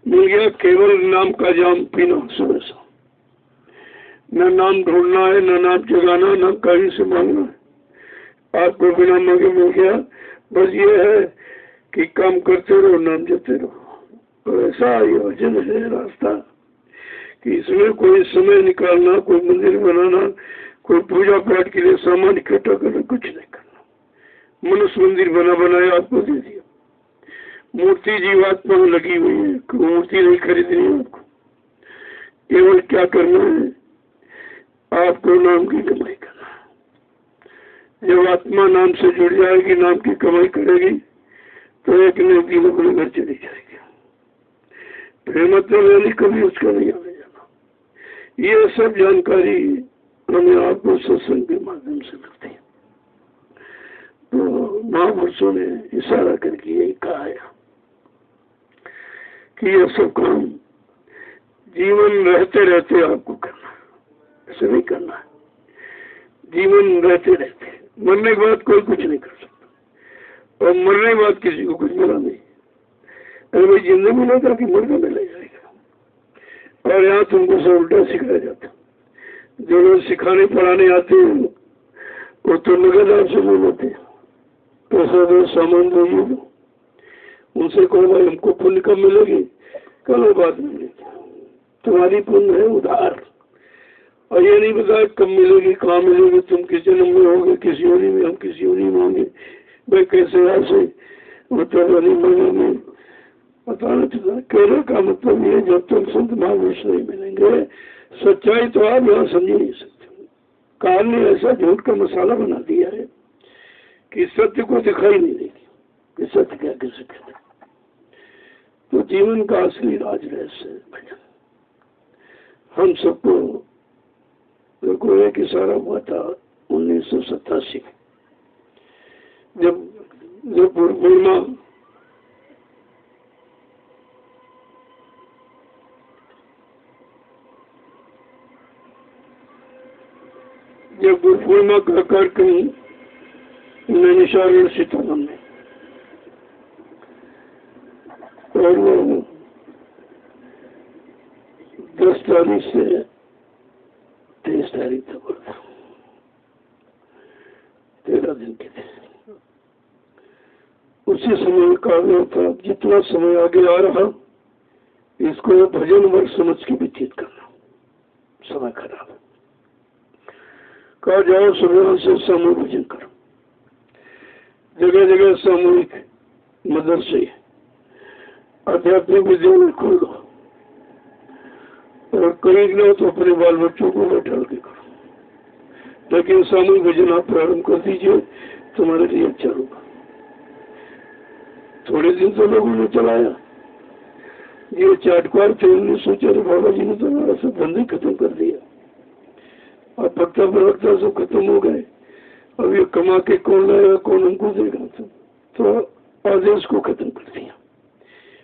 मिल गया केवल नाम का जाम पीना सुबह से। न नाम ढूंढना है, न नाम जगाना, न कहीं से मांगना है, आपको बिना मांगे मिल गया। बस ये है कि काम करते रहो, नाम जपते रहो। तो ऐसा आयोजन है रास्ता कि इसमें कोई समय निकालना, कोई मंदिर बनाना, कोई पूजा पाठ के लिए सामान इकट्ठा करना कुछ नहीं करना। मनुष्य मंदिर बना बनाया आपको दे दिया, मूर्ति जीवात्मा में लगी हुई है, कोई मूर्ति नहीं खरीदनी है आपको। केवल क्या करना है, आपको नाम की कमाई करना है। जब आत्मा नाम से जुड़ जाएगी, नाम की कमाई करेगी, तो एक न एक दिन अपने घर चली जाएगी। फिर मतलब यानी कभी उसका नहीं आने जाना। ये सब जानकारी हमें आपको सत्संग के माध्यम से मिलती है। तो महापुरुषों ने इशारा करके यही कहा है कि यह सब काम जीवन रहते रहते आपको करना है, ऐसे नहीं करना है। जीवन रहते रहते, मरने के बाद कोई कुछ नहीं कर सकता, और मरने के बाद किसी को कुछ मिला नहीं। अरे भाई जिंदगी में था कि मर के ले जाएगा। और यहाँ तुमको सब उल्टा सिखाया जाता। जो लोग सिखाने पढ़ाने आते हैं वो तो नगद आपसे बोलते हैं, पैसा दो, सामान दो, ये दो। उनसे कहो भाई हमको पुण्य कब मिलेगी? कल बात मिलेगी, तुम्हारी पुण्य है उधार। और ये नहीं बताया कब मिलेगी, कहाँ मिलेगी, तुम किस जन्म में होगे, किस योनि में, हम किस योनि में होंगे, भाई कैसे ऐसे मतलब वाली महीने में पता नहीं चला। कहने का मतलब ये जब तक संत महापुरुष नहीं मिलेंगे, सच्चाई तो आप यहाँ समझ नहीं सकते। काल ने ऐसा झूठ का मसाला बना दिया है कि सत्य को दिखाई नहीं देगी कि सत्य क्या कैसे कहते। तो जीवन का असली राज रहस्य भजन। हम सबको देखो एक इशारा हुआ था 1987 जब पूर्णिमा जब पूर्णिमा का कार्यक्रम नैनिशाल सीताराम में, और वो 10 तारीख से 23 तारीख तक होता, 13 दिन के थे। उसी समय का था जितना समय आगे आ रहा इसको भजन वर्ग समझ के व्यतीत करना, समय खराब। कहा जाओ सुबह से सामूहिक भजन करो, जगह जगह सामूहिक मदरसे, आध्यात्मिक विद्यालय खोल दो, और करीब लो तो अपने बाल बच्चों को बैठा के करो। लेकिन सामूहिक भजन आप प्रारंभ कर दीजिए, तुम्हारे लिए अच्छा होगा। थोड़े दिन तो लोगों ने चलाया, ये चाटकार थे, उन्होंने सोचा बाबा जी ने तो हमारा सब धंधे खत्म कर दिया, और भक्ता प्रवक्ता सब खत्म हो गए, अब ये कमा के कौन लाएगा, कौन हमको देगा। तो आदेश को खत्म कर दिया।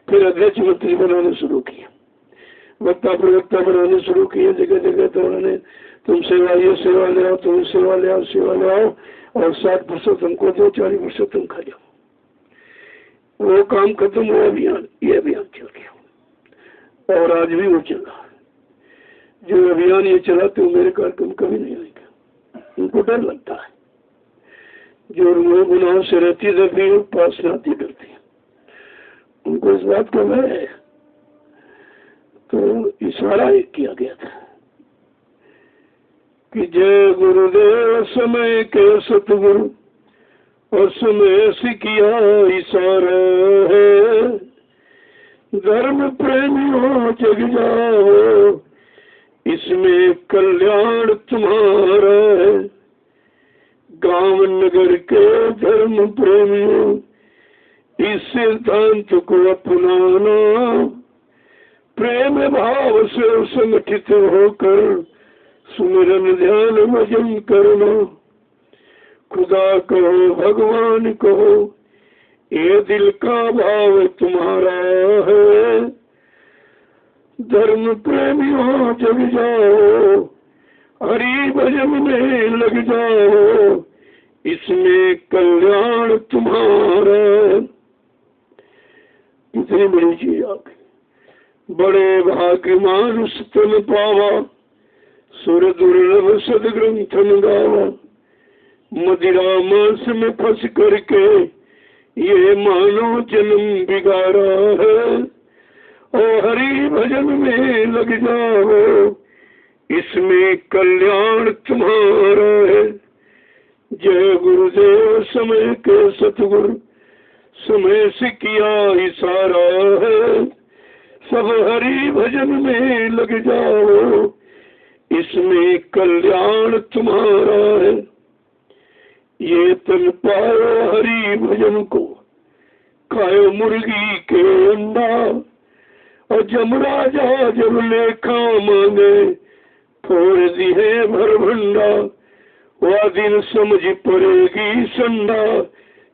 फिर अध्यक्ष मंत्री बनाने शुरू किया, वक्ता प्रवक्ता बनाने शुरू किए जगह जगह। तो उन्होंने तुम सेवा, ये सेवा ले आओ, तुम सेवा ले आओ, सेवा ले आओ, और 60% हमको दो, 40% तुम खा जाओ। वो काम खत्म हुआ, अभियान, ये अभियान चल गया, और आज भी वो चल रहा है। जो अभियान ये चलाते हो मेरे कार्यक्रम कभी नहीं आएगा, उनको डर लगता है। जो गुनाहों से रहती रहती पास नाती करती है, उनको इस बात का भय है। तो इशारा एक किया गया था कि जय गुरुदेव समय के सतगुरु, और समय से किया इशारा है, धर्म प्रेमियों जग जाओ, इसमें कल्याण तुम्हारा है। गांव नगर के धर्म प्रेमियों, इस सिद्धांत को अपनाना, प्रेम भाव से संगठित होकर सुमिरन ध्यान भजन करना। खुदा कहो भगवान कहो, ये दिल का भाव तुम्हारा है। धर्म प्रेमियों जग जाओ, हरि भजन में लग जाओ, इसमें कल्याण तुम्हारा। कितनी बड़ी चीज आपकी। बड़े भाग्य मानुष तन पावा, सुर दुर्लभ सदग्रंथन गावा। मदिरा मांस में फंस करके ये मानो जन्म बिगाड़ा है। और हरि भजन में लग जाओ, इसमें कल्याण तुम्हारा है। जय गुरुदेव समय के सतगुरु, समय से किया इशारा है। सब हरि भजन में लग जाओ, इसमें कल्याण तुम्हारा है। ये तन पाओ हरि भजन को, खाओ मुर्गी के अंडा। और जमराजा जब लेखा मांगे, फोड़ दिए भर भंडा। वह दिन समझ पड़ेगी संडा,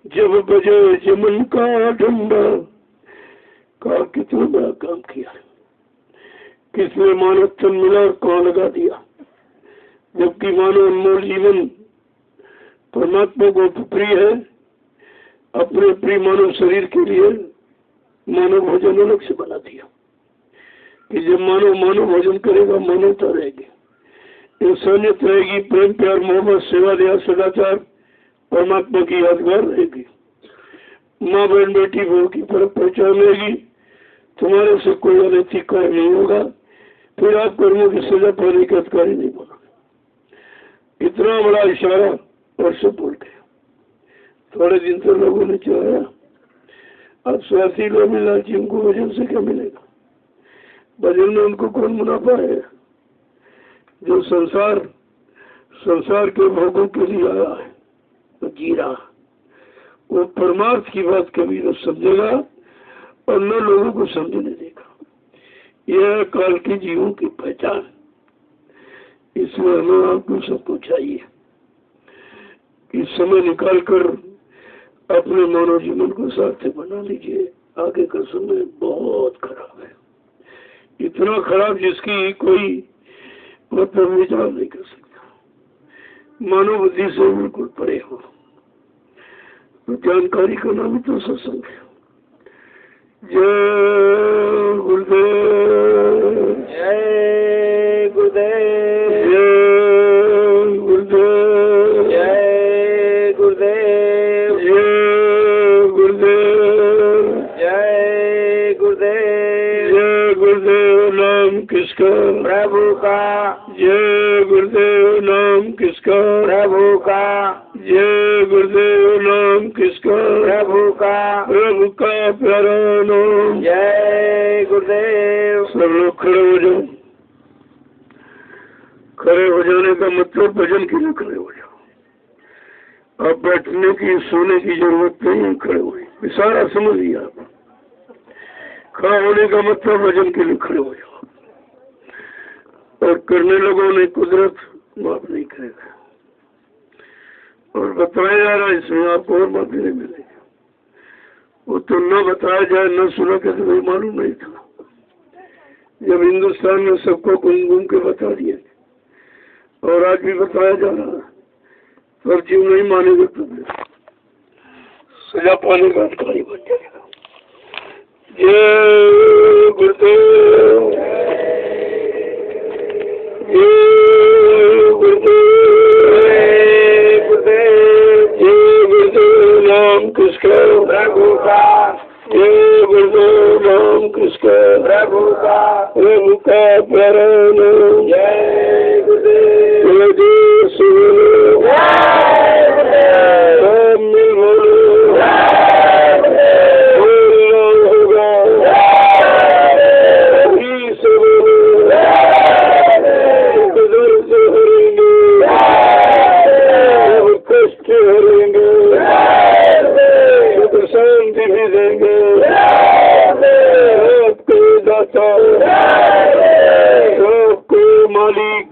जब बजे जमन का डंडा। कहा कितना बड़ा काम किया, किसने मानव तन मिला, कौन लगा दिया। जबकि मानव अनमोल जीवन परमात्मा को प्रिय है। अपने प्रिय मानव शरीर के लिए मानव भोजन अलग से बना दिया कि जब मानव भोजन करेगा, मानवता रहेगी, इंसानियत रहेगी, प्रेम प्यार मोहब्बत सेवा दया सदाचार परमात्मा की यादगार रहेगी। माँ बहन बेटी बहू की तरफ पहचान रहेगी। तुम्हारे से कोई अनैतिक कार्य नहीं होगा, फिर आप कर्मों की सजा पाने के अधिकारी नहीं बनोगे। इतना बड़ा इशारा और सब बोल गया। थोड़े दिन तो लोगों ने चाहा, अब स्वार्थी लोग लालची, उनको भजन से क्या मिलेगा। भजन में उनको कौन मुनाफा है। जो संसार के भोगों के लिए आया है, तो जी रहा, वो परमार्थ की बात कभी न समझेगा और न लोगों को समझने देगा। यह काल के जीवों की पहचान। इसमें हमें आपको सबको चाहिए कि समय निकाल कर अपने मानव जीवन को सार्थक बना लीजिए। आगे का समय बहुत खराब है, इतना खराब जिसकी कोई मतलब विचार नहीं कर सकता। मानव बुद्धि से बिल्कुल परे हो। तो जानकारी का नाम ही तो सत्संग है। जय गुरुदेव, जय गुरुदेव, जय गुरुदेव, जय गुरुदेव, जय गुरुदेव, जय गुरुदेव। जय गुरुदेव नाम किसका, प्रभु का। जय गुरुदेव नाम किसका, प्रभु का। जय गुरुदेव नाम किसका, प्रभु का। प्रभु का प्यारा नाम। जय गुरुदेव। सब लोग खड़े हो जाओ। खड़े हो जाने का मतलब भजन के लिए खड़े हो जाओ। अब बैठने की सोने की जरूरत नहीं है, खड़े हुए सारा समझ लिया आप। खड़ा होने का मतलब भजन के लिए खड़े हो जाओ। और करने लोगों ने कुदरत माफ नहीं करेगा। और बताया जा रहा है इसमें आपको और माफी नहीं मिलेगी। वो तो न बताया जाए न सुना के तो मालूम नहीं था। जब हिंदुस्तान में सबको घूम घूम के बता दिया और आज भी बताया जा रहा है, पर जीव नहीं मानेगा तो सजा पाने का अधिकारी बन जाएगा। जय गुरुदेव, जय गुरुदेव, जय गुरुदेव नाम किसका, प्रभु का। जय गुरुदेव नाम किसका, प्रभु का। प्रभु का प्यारा नाम। जय गुरुदेव, गुरुदेव सुनो, जय गुरुदेव, सब मिल बोलो, जय गुरुदेव, बोलना होगा, अभी से बोलो, दर्द हरेंगे, सब कष्ट हरेंगे, सुख शांति भी देंगे। सबको दाता, सबको मालिक,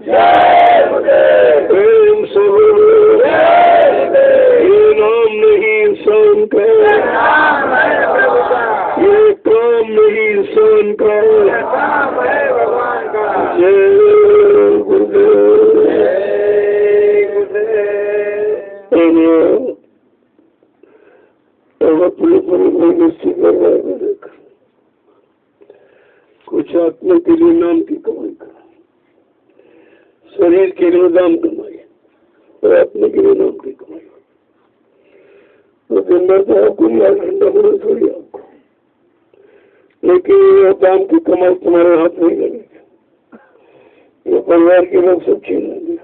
प्रेम से बोलो, ये नाम नहीं इंसान का, ये काम नहीं इंसान का। भगवान का। जय गुरुदेव। जय गुरुदेव। अब अपने पर निश्चित करवा शरीर के लिए नाम कमाई और आत्मा के लिए नाम की कमाई। तो दिन भर तो आपको याद ठंडा होना थोड़ी आपको, लेकिन ये काम की कमाई तुम्हारे हाथ नहीं लगेगी, ये परिवार के लोग सब छीन लेंगे।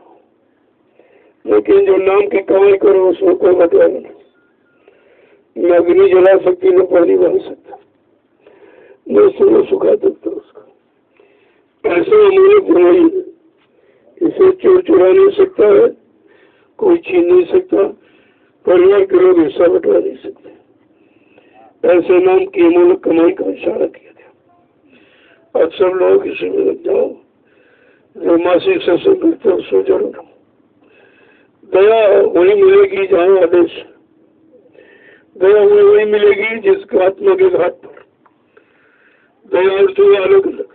लेकिन जो नाम की कमाई करो उसमें कोई मतलब नहीं, न अग्नि जला सकती न पानी बहा सकता, न सूर्य सुखा सकता उसका। ऐसा अमूल्य नहीं है, इसे चोर चुरा नहीं सकता है, कोई छीन नहीं सकता, परिवार के लोग हिस्सा बटवा नहीं सकते। ऐसे नाम की अमूल्य कमाई का इशारा किया गया। अब सब लोग इसी में लग जाओ, जो मासिक सत्संग करते हैं उसमें जरूर। दया वही मिलेगी जहाँ आदेश, दया वही मिलेगी जिसका आत्मा के घाट पर। दया और दुआ अलग अलग,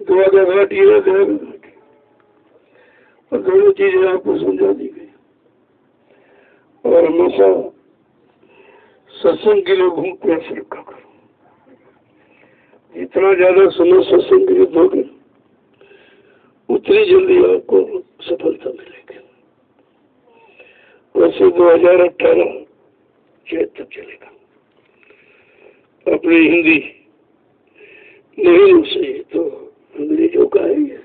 दुआ का घाट ये है, दया का घाट, और दोनों चीजें आपको समझा दी गई। और हमेशा सत्संग के लिए घूम प्रयास रखा करो। जितना ज्यादा समय सत्संग के लिए दोगे उतनी जल्दी आपको सफलता मिलेगी। वैसे 2018 चैत तक चलेगा। अपने हिंदी नहीं से तो अंग्रेजों का है ये,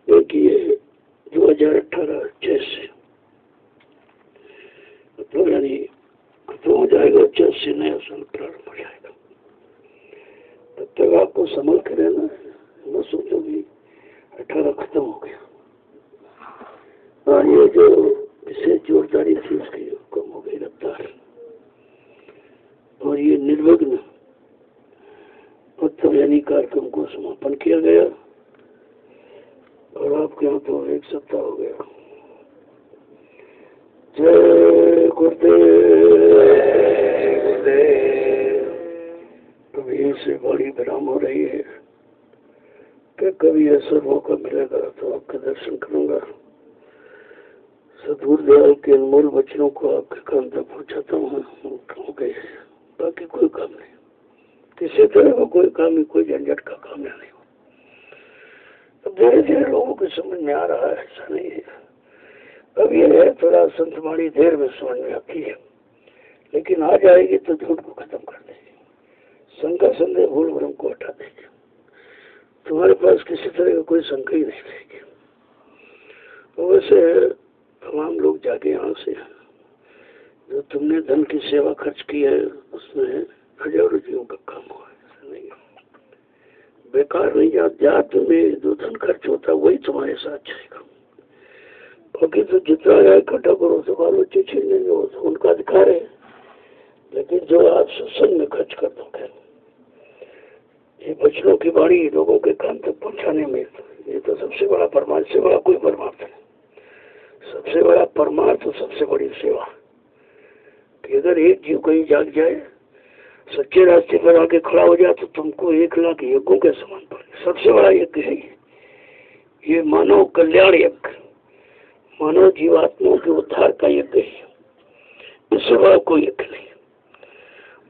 देखिए 2018 चैत से तो यानी खत्म हो जाएगा, चैत से नया साल प्रारंभ हो जाएगा। तब तक आपको संभल के रहना है, न सोचो कि 18 खत्म हो गया। और ये जो विशेष जोरदारी थी उसकी कम हो गई रफ्तार, और ये निर्विघ्न उत्तम यानी कार्यक्रम को समापन किया गया। और आपके यहाँ तो 1 सप्ताह हो गया। जय गुरुदेव। कभी से बड़ी विराम हो रही है कि कभी ऐसा मौका मिलेगा तो आपका दर्शन करूंगा। सद्गुरु दयाल के अनमोल वचनों को आपके कान तक पहुंचाता हूँ। हो गए, बाकी कोई काम नहीं, किसी तरह का कोई काम ही, कोई झंझट का काम नहीं हो। अब धीरे धीरे लोगों को समझ में आ रहा है, ऐसा नहीं है। अब ये है थोड़ा संतवाणी देर में समझ में आती है, लेकिन आ जाएगी तो झूठ को खत्म कर देगी, शंका संदेह भूल भ्रम को हटा देगी। तुम्हारे पास किसी तरह का कोई शंका ही नहीं रहेगी। तो वैसे तमाम लोग जाके यहाँ से जो तुमने धन की सेवा खर्च की है उसमें हजारों जीवों का काम हुआ है, ऐसा नहीं बेकार नहीं। जात में जो धन खर्च होता है वही तुम्हारे साथ जाएगा। बाकी तो जितना है इकट्ठा करो तो बाल बच्चे छीनने में हो तो उनका अधिकार है, लेकिन जो आप सत्संग में खर्च कर दोगे, ये बचनों की बाणी लोगों के कान तक पहुंचाने में, ये तो सबसे बड़ा परमार्थ से बड़ा कोई परमार्थ है। सबसे बड़ा परमार्थ, सबसे बड़ी सेवा कि अगर एक जीव कहीं जाग जाए, सच्चे रास्ते पर आके खड़ा हो जाए तो तुमको 1 लाख यज्ञों के समान पड़े। सबसे बड़ा यज्ञ है ये मानव कल्याण यज्ञ, मानव जीवात्माओं के उद्धार का यज्ञ है। इससे बड़ा कोई यज्ञ नहीं,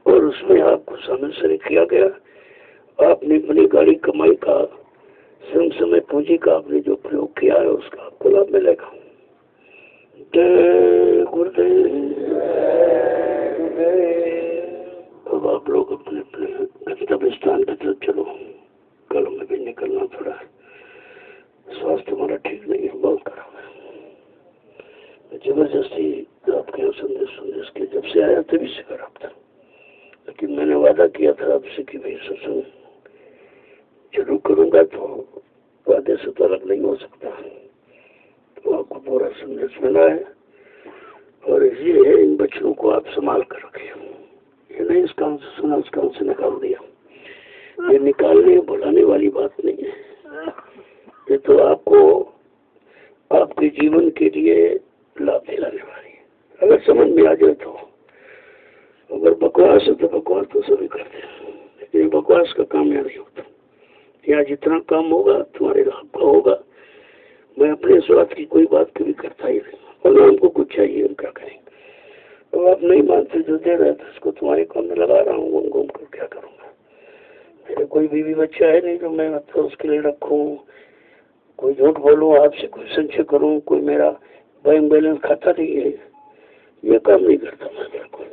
और उसमें आपको शामिल शरीक किया गया। आपने अपनी गाड़ी कमाई का, श्रम समय पूंजी का आपने जो प्रयोग किया है उसका आपको लाभ मिलेगा। जय गुरुदेव। अब आप लोग अपने अपने गंतव्य स्थान की तरफ चलो। कल में भी निकलना थोड़ा है, स्वास्थ्य हमारा ठीक नहीं है, बहुत खराब है। जबरदस्ती आपके यहाँ संदेश के जब से आया तभी से खराब था, लेकिन मैंने वादा किया था आपसे कि भाई सत्संग जरूर करूंगा, तो वादे से तो अलग नहीं हो सकता। तो आपको पूरा संदेश मिला है, और ये है इन बच्चों को आप संभाल कर रखिए। ये नहीं इस काम से सुना उस काम से निकाल दिया, ये निकालने बुलाने वाली बात नहीं है। ये तो आपको आपके जीवन के लिए लाभ दिलाने वाली है, अगर समझ में आ जाए तो। अगर बकवास है तो बकवास तो सभी करते हैं, लेकिन बकवास का काम यहाँ नहीं होता। यहाँ जितना काम होगा तुम्हारे लाभ का होगा। मैं अपने स्वार्थ की कोई बात कभी करता ही नहीं, और हमको कुछ चाहिए हम क्या करेंगे। तो आप नहीं मानते जो दे रहे थे उसको तुम्हारे काम में लगा रहा हूँ, घूम घूम कर क्या करूँगा। मेरे कोई बीवी बच्चा है नहीं जो मैं मतलब उसके लिए रखूँ, कोई झूठ बोलूँ, आपसे कोई संशय करूँ, कोई मेरा बैंक बैलेंस खाता नहीं है, ये काम नहीं करता मैं बिल्कुल।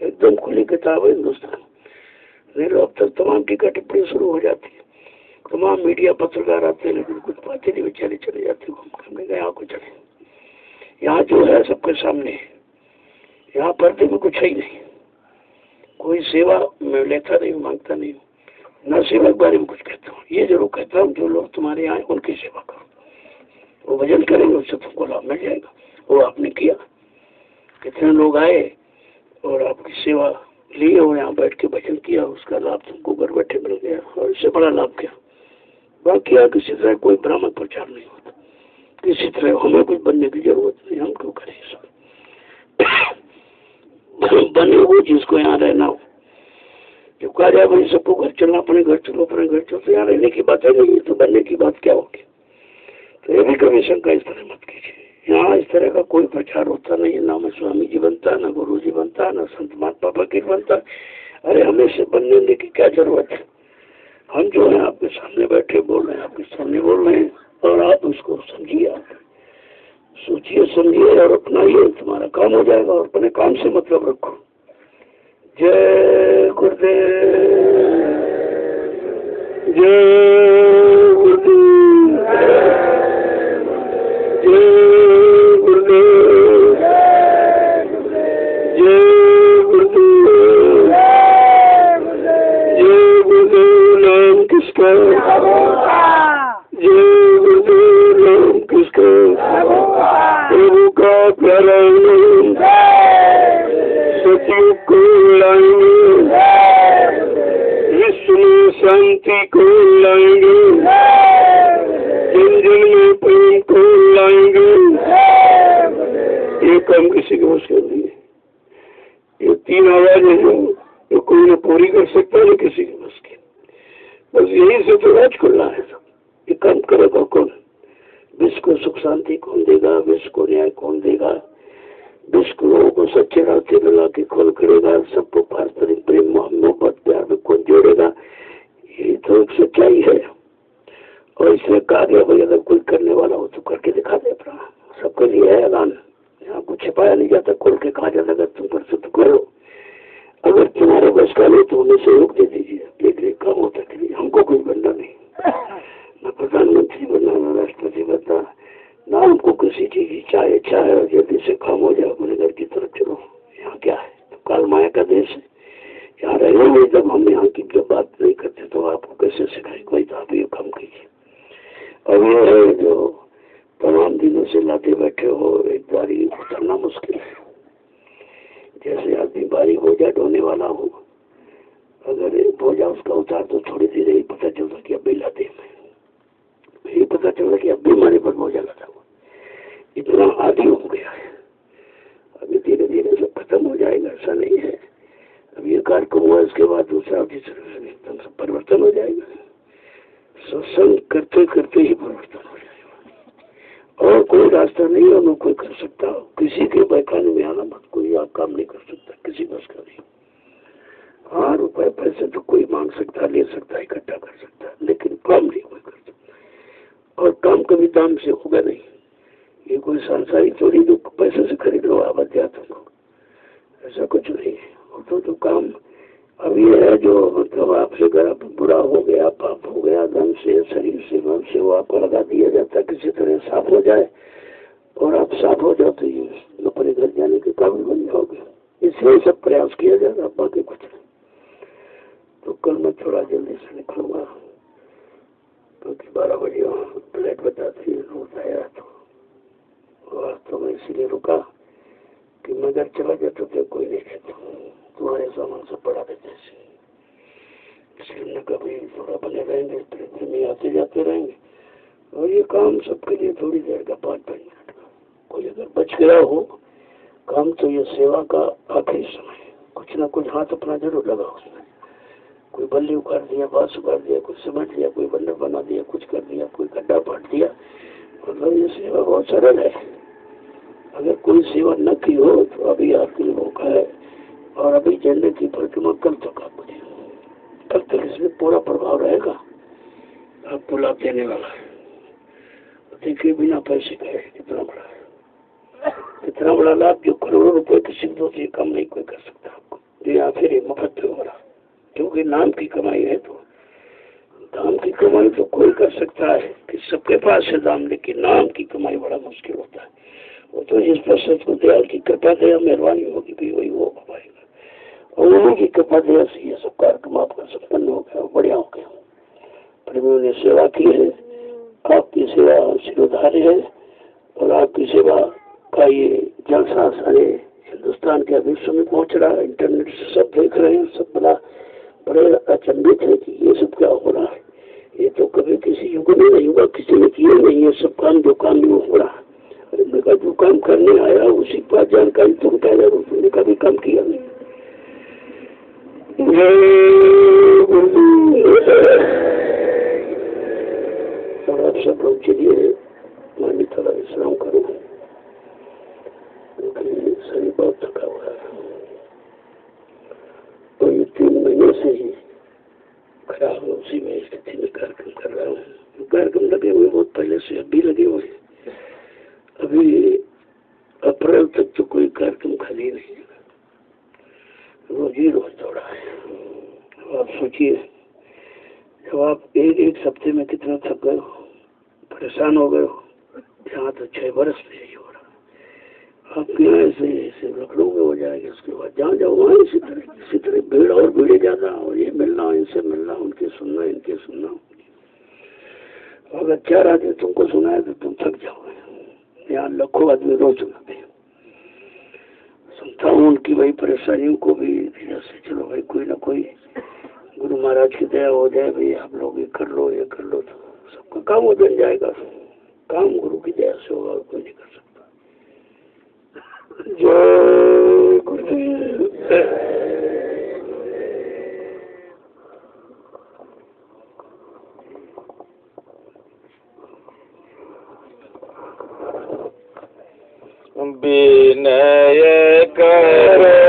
एकदम खुली किताब है हिंदुस्तान। नहीं तो अब तक तमाम टीका टिप्पणी शुरू हो जाती है, तमाम मीडिया पत्रकार आते हैं, लेकिन कुछ बातें नहीं बेचारे चले जाते। हमने कहा यहाँ कुछ नहीं, यहाँ जो है सबके सामने है, यहाँ पर्दे में कुछ है ही नहीं। कोई सेवा मैं लेता नहीं, मांगता नहीं, न सेवा के बारे में कुछ कहता हूँ। ये जरूर कहता हूँ जो लोग तुम्हारे यहाँ उनकी सेवा करो, वो भजन करेंगे, उससे तुमको लाभ मिल जाएगा। वो आपने किया, कितने लोग आए और आपकी सेवा लिए और यहाँ बैठ के भजन किया, उसका लाभ तुमको घर बैठे मिल गया। और इससे बड़ा लाभ क्या। बाकी यहाँ किसी तरह कोई भ्रामक प्रचार नहीं होता, किसी तरह हमें कुछ बनने की जरूरत नहीं। हम क्यों करें सब बने वो जिसको यहाँ रहना हो। जब कहा जाए भाई सबको घर चलना, अपने घर चलो, अपने घर चलो, तो यहाँ रहने की बात है नहीं, तो बनने की बात क्या होगी। तो ये भी कभी शंका इस तरह मत कीजिए। यहाँ इस तरह का कोई प्रचार होता नहीं, ना मैं स्वामी जी बनता, ना गुरु जी बनता, ना संत महात्मा फकीर बनता। अरे हमें से बनने की क्या जरूरत है। हम जो है आपके सामने बैठे बोल रहे हैं, आपके सामने बोल रहे हैं, और आप उसको समझिए, आप सोचिए, समझिए और अपनाइए, तुम्हारा काम हो जाएगा। और अपने काम से मतलब रखो। जय गुरुदेव, जय गुरुदेव, जय गुरुदेव, जय गुरुदेव, जय गुरुदेव। नाम किसका, जय गुरुदेव। नाम किसका, प्रभु का प्यारा नाम। सतयुग को लाएंगे, विश्व में शांति को लाएंगे, जन जन में प्रेम को लाएंगे। ये काम किसी के बस का नहीं है। ये तीन आवाजें जो कोई न पूरी कर सकता है, किसी के बस की। बस यही से तो राज खुलना है। सब ये काम करेगा कौन। विश्व को सुख शांति कौन देगा, विश्व को न्याय कौन देगा, विश्व को लोगों को सच्चे रास्ते में ला के कौन करेगा, सबको पारस्परिक प्रेम मोहब्बत प्यार में कौन जोड़ेगा। यही तो एक सच्चाई है। और इसमें कहा गया भाई अगर कोई करने वाला हो तो करके दिखा दे अपना। सबके लिए है ऐलान, यहाँ कुछ छिपाया नहीं जाता, खोल के कहा जाता अगर तुम कर सकते तो करो, अगर तुम्हारे बस का नहीं तो उन्हें सहयोग दे दीजिए। लेकिन काम होता के लिए हमको कुछ बनना नहीं, न प्रधानमंत्री बनना, न राष्ट्रपति बनना, ना हमको किसी चीज की चाहे इच्छा है। जल्दी से काम हो जाए, अपने घर की तरफ चलो। यहाँ क्या है, तो काल माया का देश है, यहाँ रहेंगे। जब हम यहाँ की जब बात नहीं करते तो आपको कैसे सिखाए कोई। तो आप ये काम कीजिए। अब ये है जो तमाम दिनों से लाते बैठे हो, एक बारी उतरना मुश्किल है। जैसे आदमी बारी बोझा ढोने वाला हो, अगर बोझा उसका उतार तो थोड़ी देर ही पता चलता कि अब भी लाते में, ये पता चला कि अब भी हमारे पर बोझा लगा हुआ। इतना आदि हो गया है। अभी धीरे धीरे सब खत्म हो जाएगा, ऐसा नहीं है। अब ये कार्यक्रम हुआ, इसके बाद दूसरा तीसरा एकदम सब परिवर्तन हो जाएगा। सत्संग करते करते ही परिवर्तन हो जाएगा। और कोई रास्ता नहीं है, कोई कर सकता। किसी के बहकाने में आना मत, कोई आप काम नहीं कर सकता, किसी बस का नहीं। हाँ रुपए पैसे तो कोई मांग सकता, ले सकता, इकट्ठा कर सकता, लेकिन काम नहीं कोई कर सकता। और काम कभी दाम से होगा नहीं। ये कोई सांसारिक चोरी जो पैसे से खरीद लो आध्यात्म को, ऐसा कुछ नहीं है। और तो काम अब ये है जो मतलब आपसे अगर बुरा हो गया, पाप हो गया, धन से, शरीर से, मन से, वो आपको लगा दिया जाता है, किसी तरह साफ हो जाए। और आप साफ हो जाओ तो ये अपने घर जाने के काबिल बन जाओगे। इसलिए सब प्रयास किया जाएगा, बाकी कुछ नहीं। तो कल मैं थोड़ा जल्दी से निकलूंगा, क्योंकि 12 बजे फ्लाइट बताती है, रोज आया तो वास्तव में इसीलिए रुका कि मैं घर चला जाता तो कोई नहीं कहता, तुम्हारे सामान सब पड़ा देते। इसलिए कभी थोड़ा बने रहेंगे, फिर में आते जाते रहेंगे। और ये काम सबके लिए थोड़ी देर का 5-5 मिनट का। कोई अगर बच गया हो काम तो ये सेवा का आखिरी समय है। कुछ ना कुछ हाथ अपना जरूर लगा उसमें। कोई बल्ली उखाड़ दिया, बांस उखाड़ दिया, कुछ समझ लिया, कोई बंदर बना दिया, कुछ कर दिया, कोई गड्ढा पाट दिया। मतलब ये सेवा बहुत सरल है। अगर कोई सेवा न की हो तो अभी आपके लिए मौका है। और अभी झंडे की परिक्रमा कल तक आप मुझे, कल तक इसमें पूरा प्रभाव रहेगा। आपको लाभ देने वाला है। देखिए बिना पैसे का है कितना बड़ा है, कितना बड़ा लाभ जो करोड़ों रुपए की सिद्ध होती है, कम नहीं कोई कर सकता आपको, या फिर ये मुफ्त पे हो रहा, क्योंकि नाम की कमाई है। तो दाम की कमाई तो कोई कर सकता है कि सबके पास है दाम, लेकिन नाम की कमाई बड़ा मुश्किल होता है। वो तो जिस पर सच को दयाल की कृपा दया मेहरबानी होगी भी वही वो कमाएगा, और उन्हीं की कृपा दया से ये सब कार्यक्रम आपका संपन्न हो गया, बढ़िया हो गया। प्रेमियों ने सेवा की है, आपकी सेवा शिरोधार्य है, और आपकी सेवा का ये जलसा सारे हिंदुस्तान के विश्व में पहुंच रहा है। इंटरनेट से सब देख रहे हैं, सब बड़े अचंभित है कि ये सब क्या हो रहा है। ये तो कभी किसी युग में नहीं हुआ, किसी ने किया नहीं है सब काम, जो काम नहीं हो रहा। अरे जो काम करने आया उसी पर जानकारी तुम कह रहे हो, तुमने कभी काम किया नहीं। और आप सब लोग चलिए, मैं भी थोड़ा विश्राम करूँ क्योंकि शरीर बहुत थका हुआ है। तो ये 3 महीने से ही खराब उसी में स्थिति में कार्यक्रम कर रहा हूँ। कार्यक्रम लगे हुए बहुत पहले से, अभी लगे हुए। अभी अप्रैल तक तो कोई कार्यक्रम खाली नहीं है, रोज ही रोज दौड़ा है। आप सोचिए, जब आप एक हफ्ते में कितना थक गए हो, परेशान हो गए हो, यहाँ तो 6 बरस में यही हो रहा। आपके यहाँ ऐसे लखनऊ में हो जाएगा, उसके बाद जहाँ जाओ वहाँ इसी तरह भीड़ और भीड़े ज्यादा, और ये मिलना इनसे मिलना, उनके सुनना इनके सुनना। अगर 4 आदमी तुमको सुनाए तो तुम थक जाओगे। यहाँ लाखों आदमी रोज सुनाते हैं, सुनता हूँ उनकी वही परेशानियों को भी धीरे से। चलो भाई, कोई ना कोई गुरु महाराज की दया हो जाए, भाई आप लोग ये कर लो तो सबका काम हो जाएगा। काम गुरु की दया से होगा, कोई नहीं कर सकता। जय गुरुदेव। विनय करो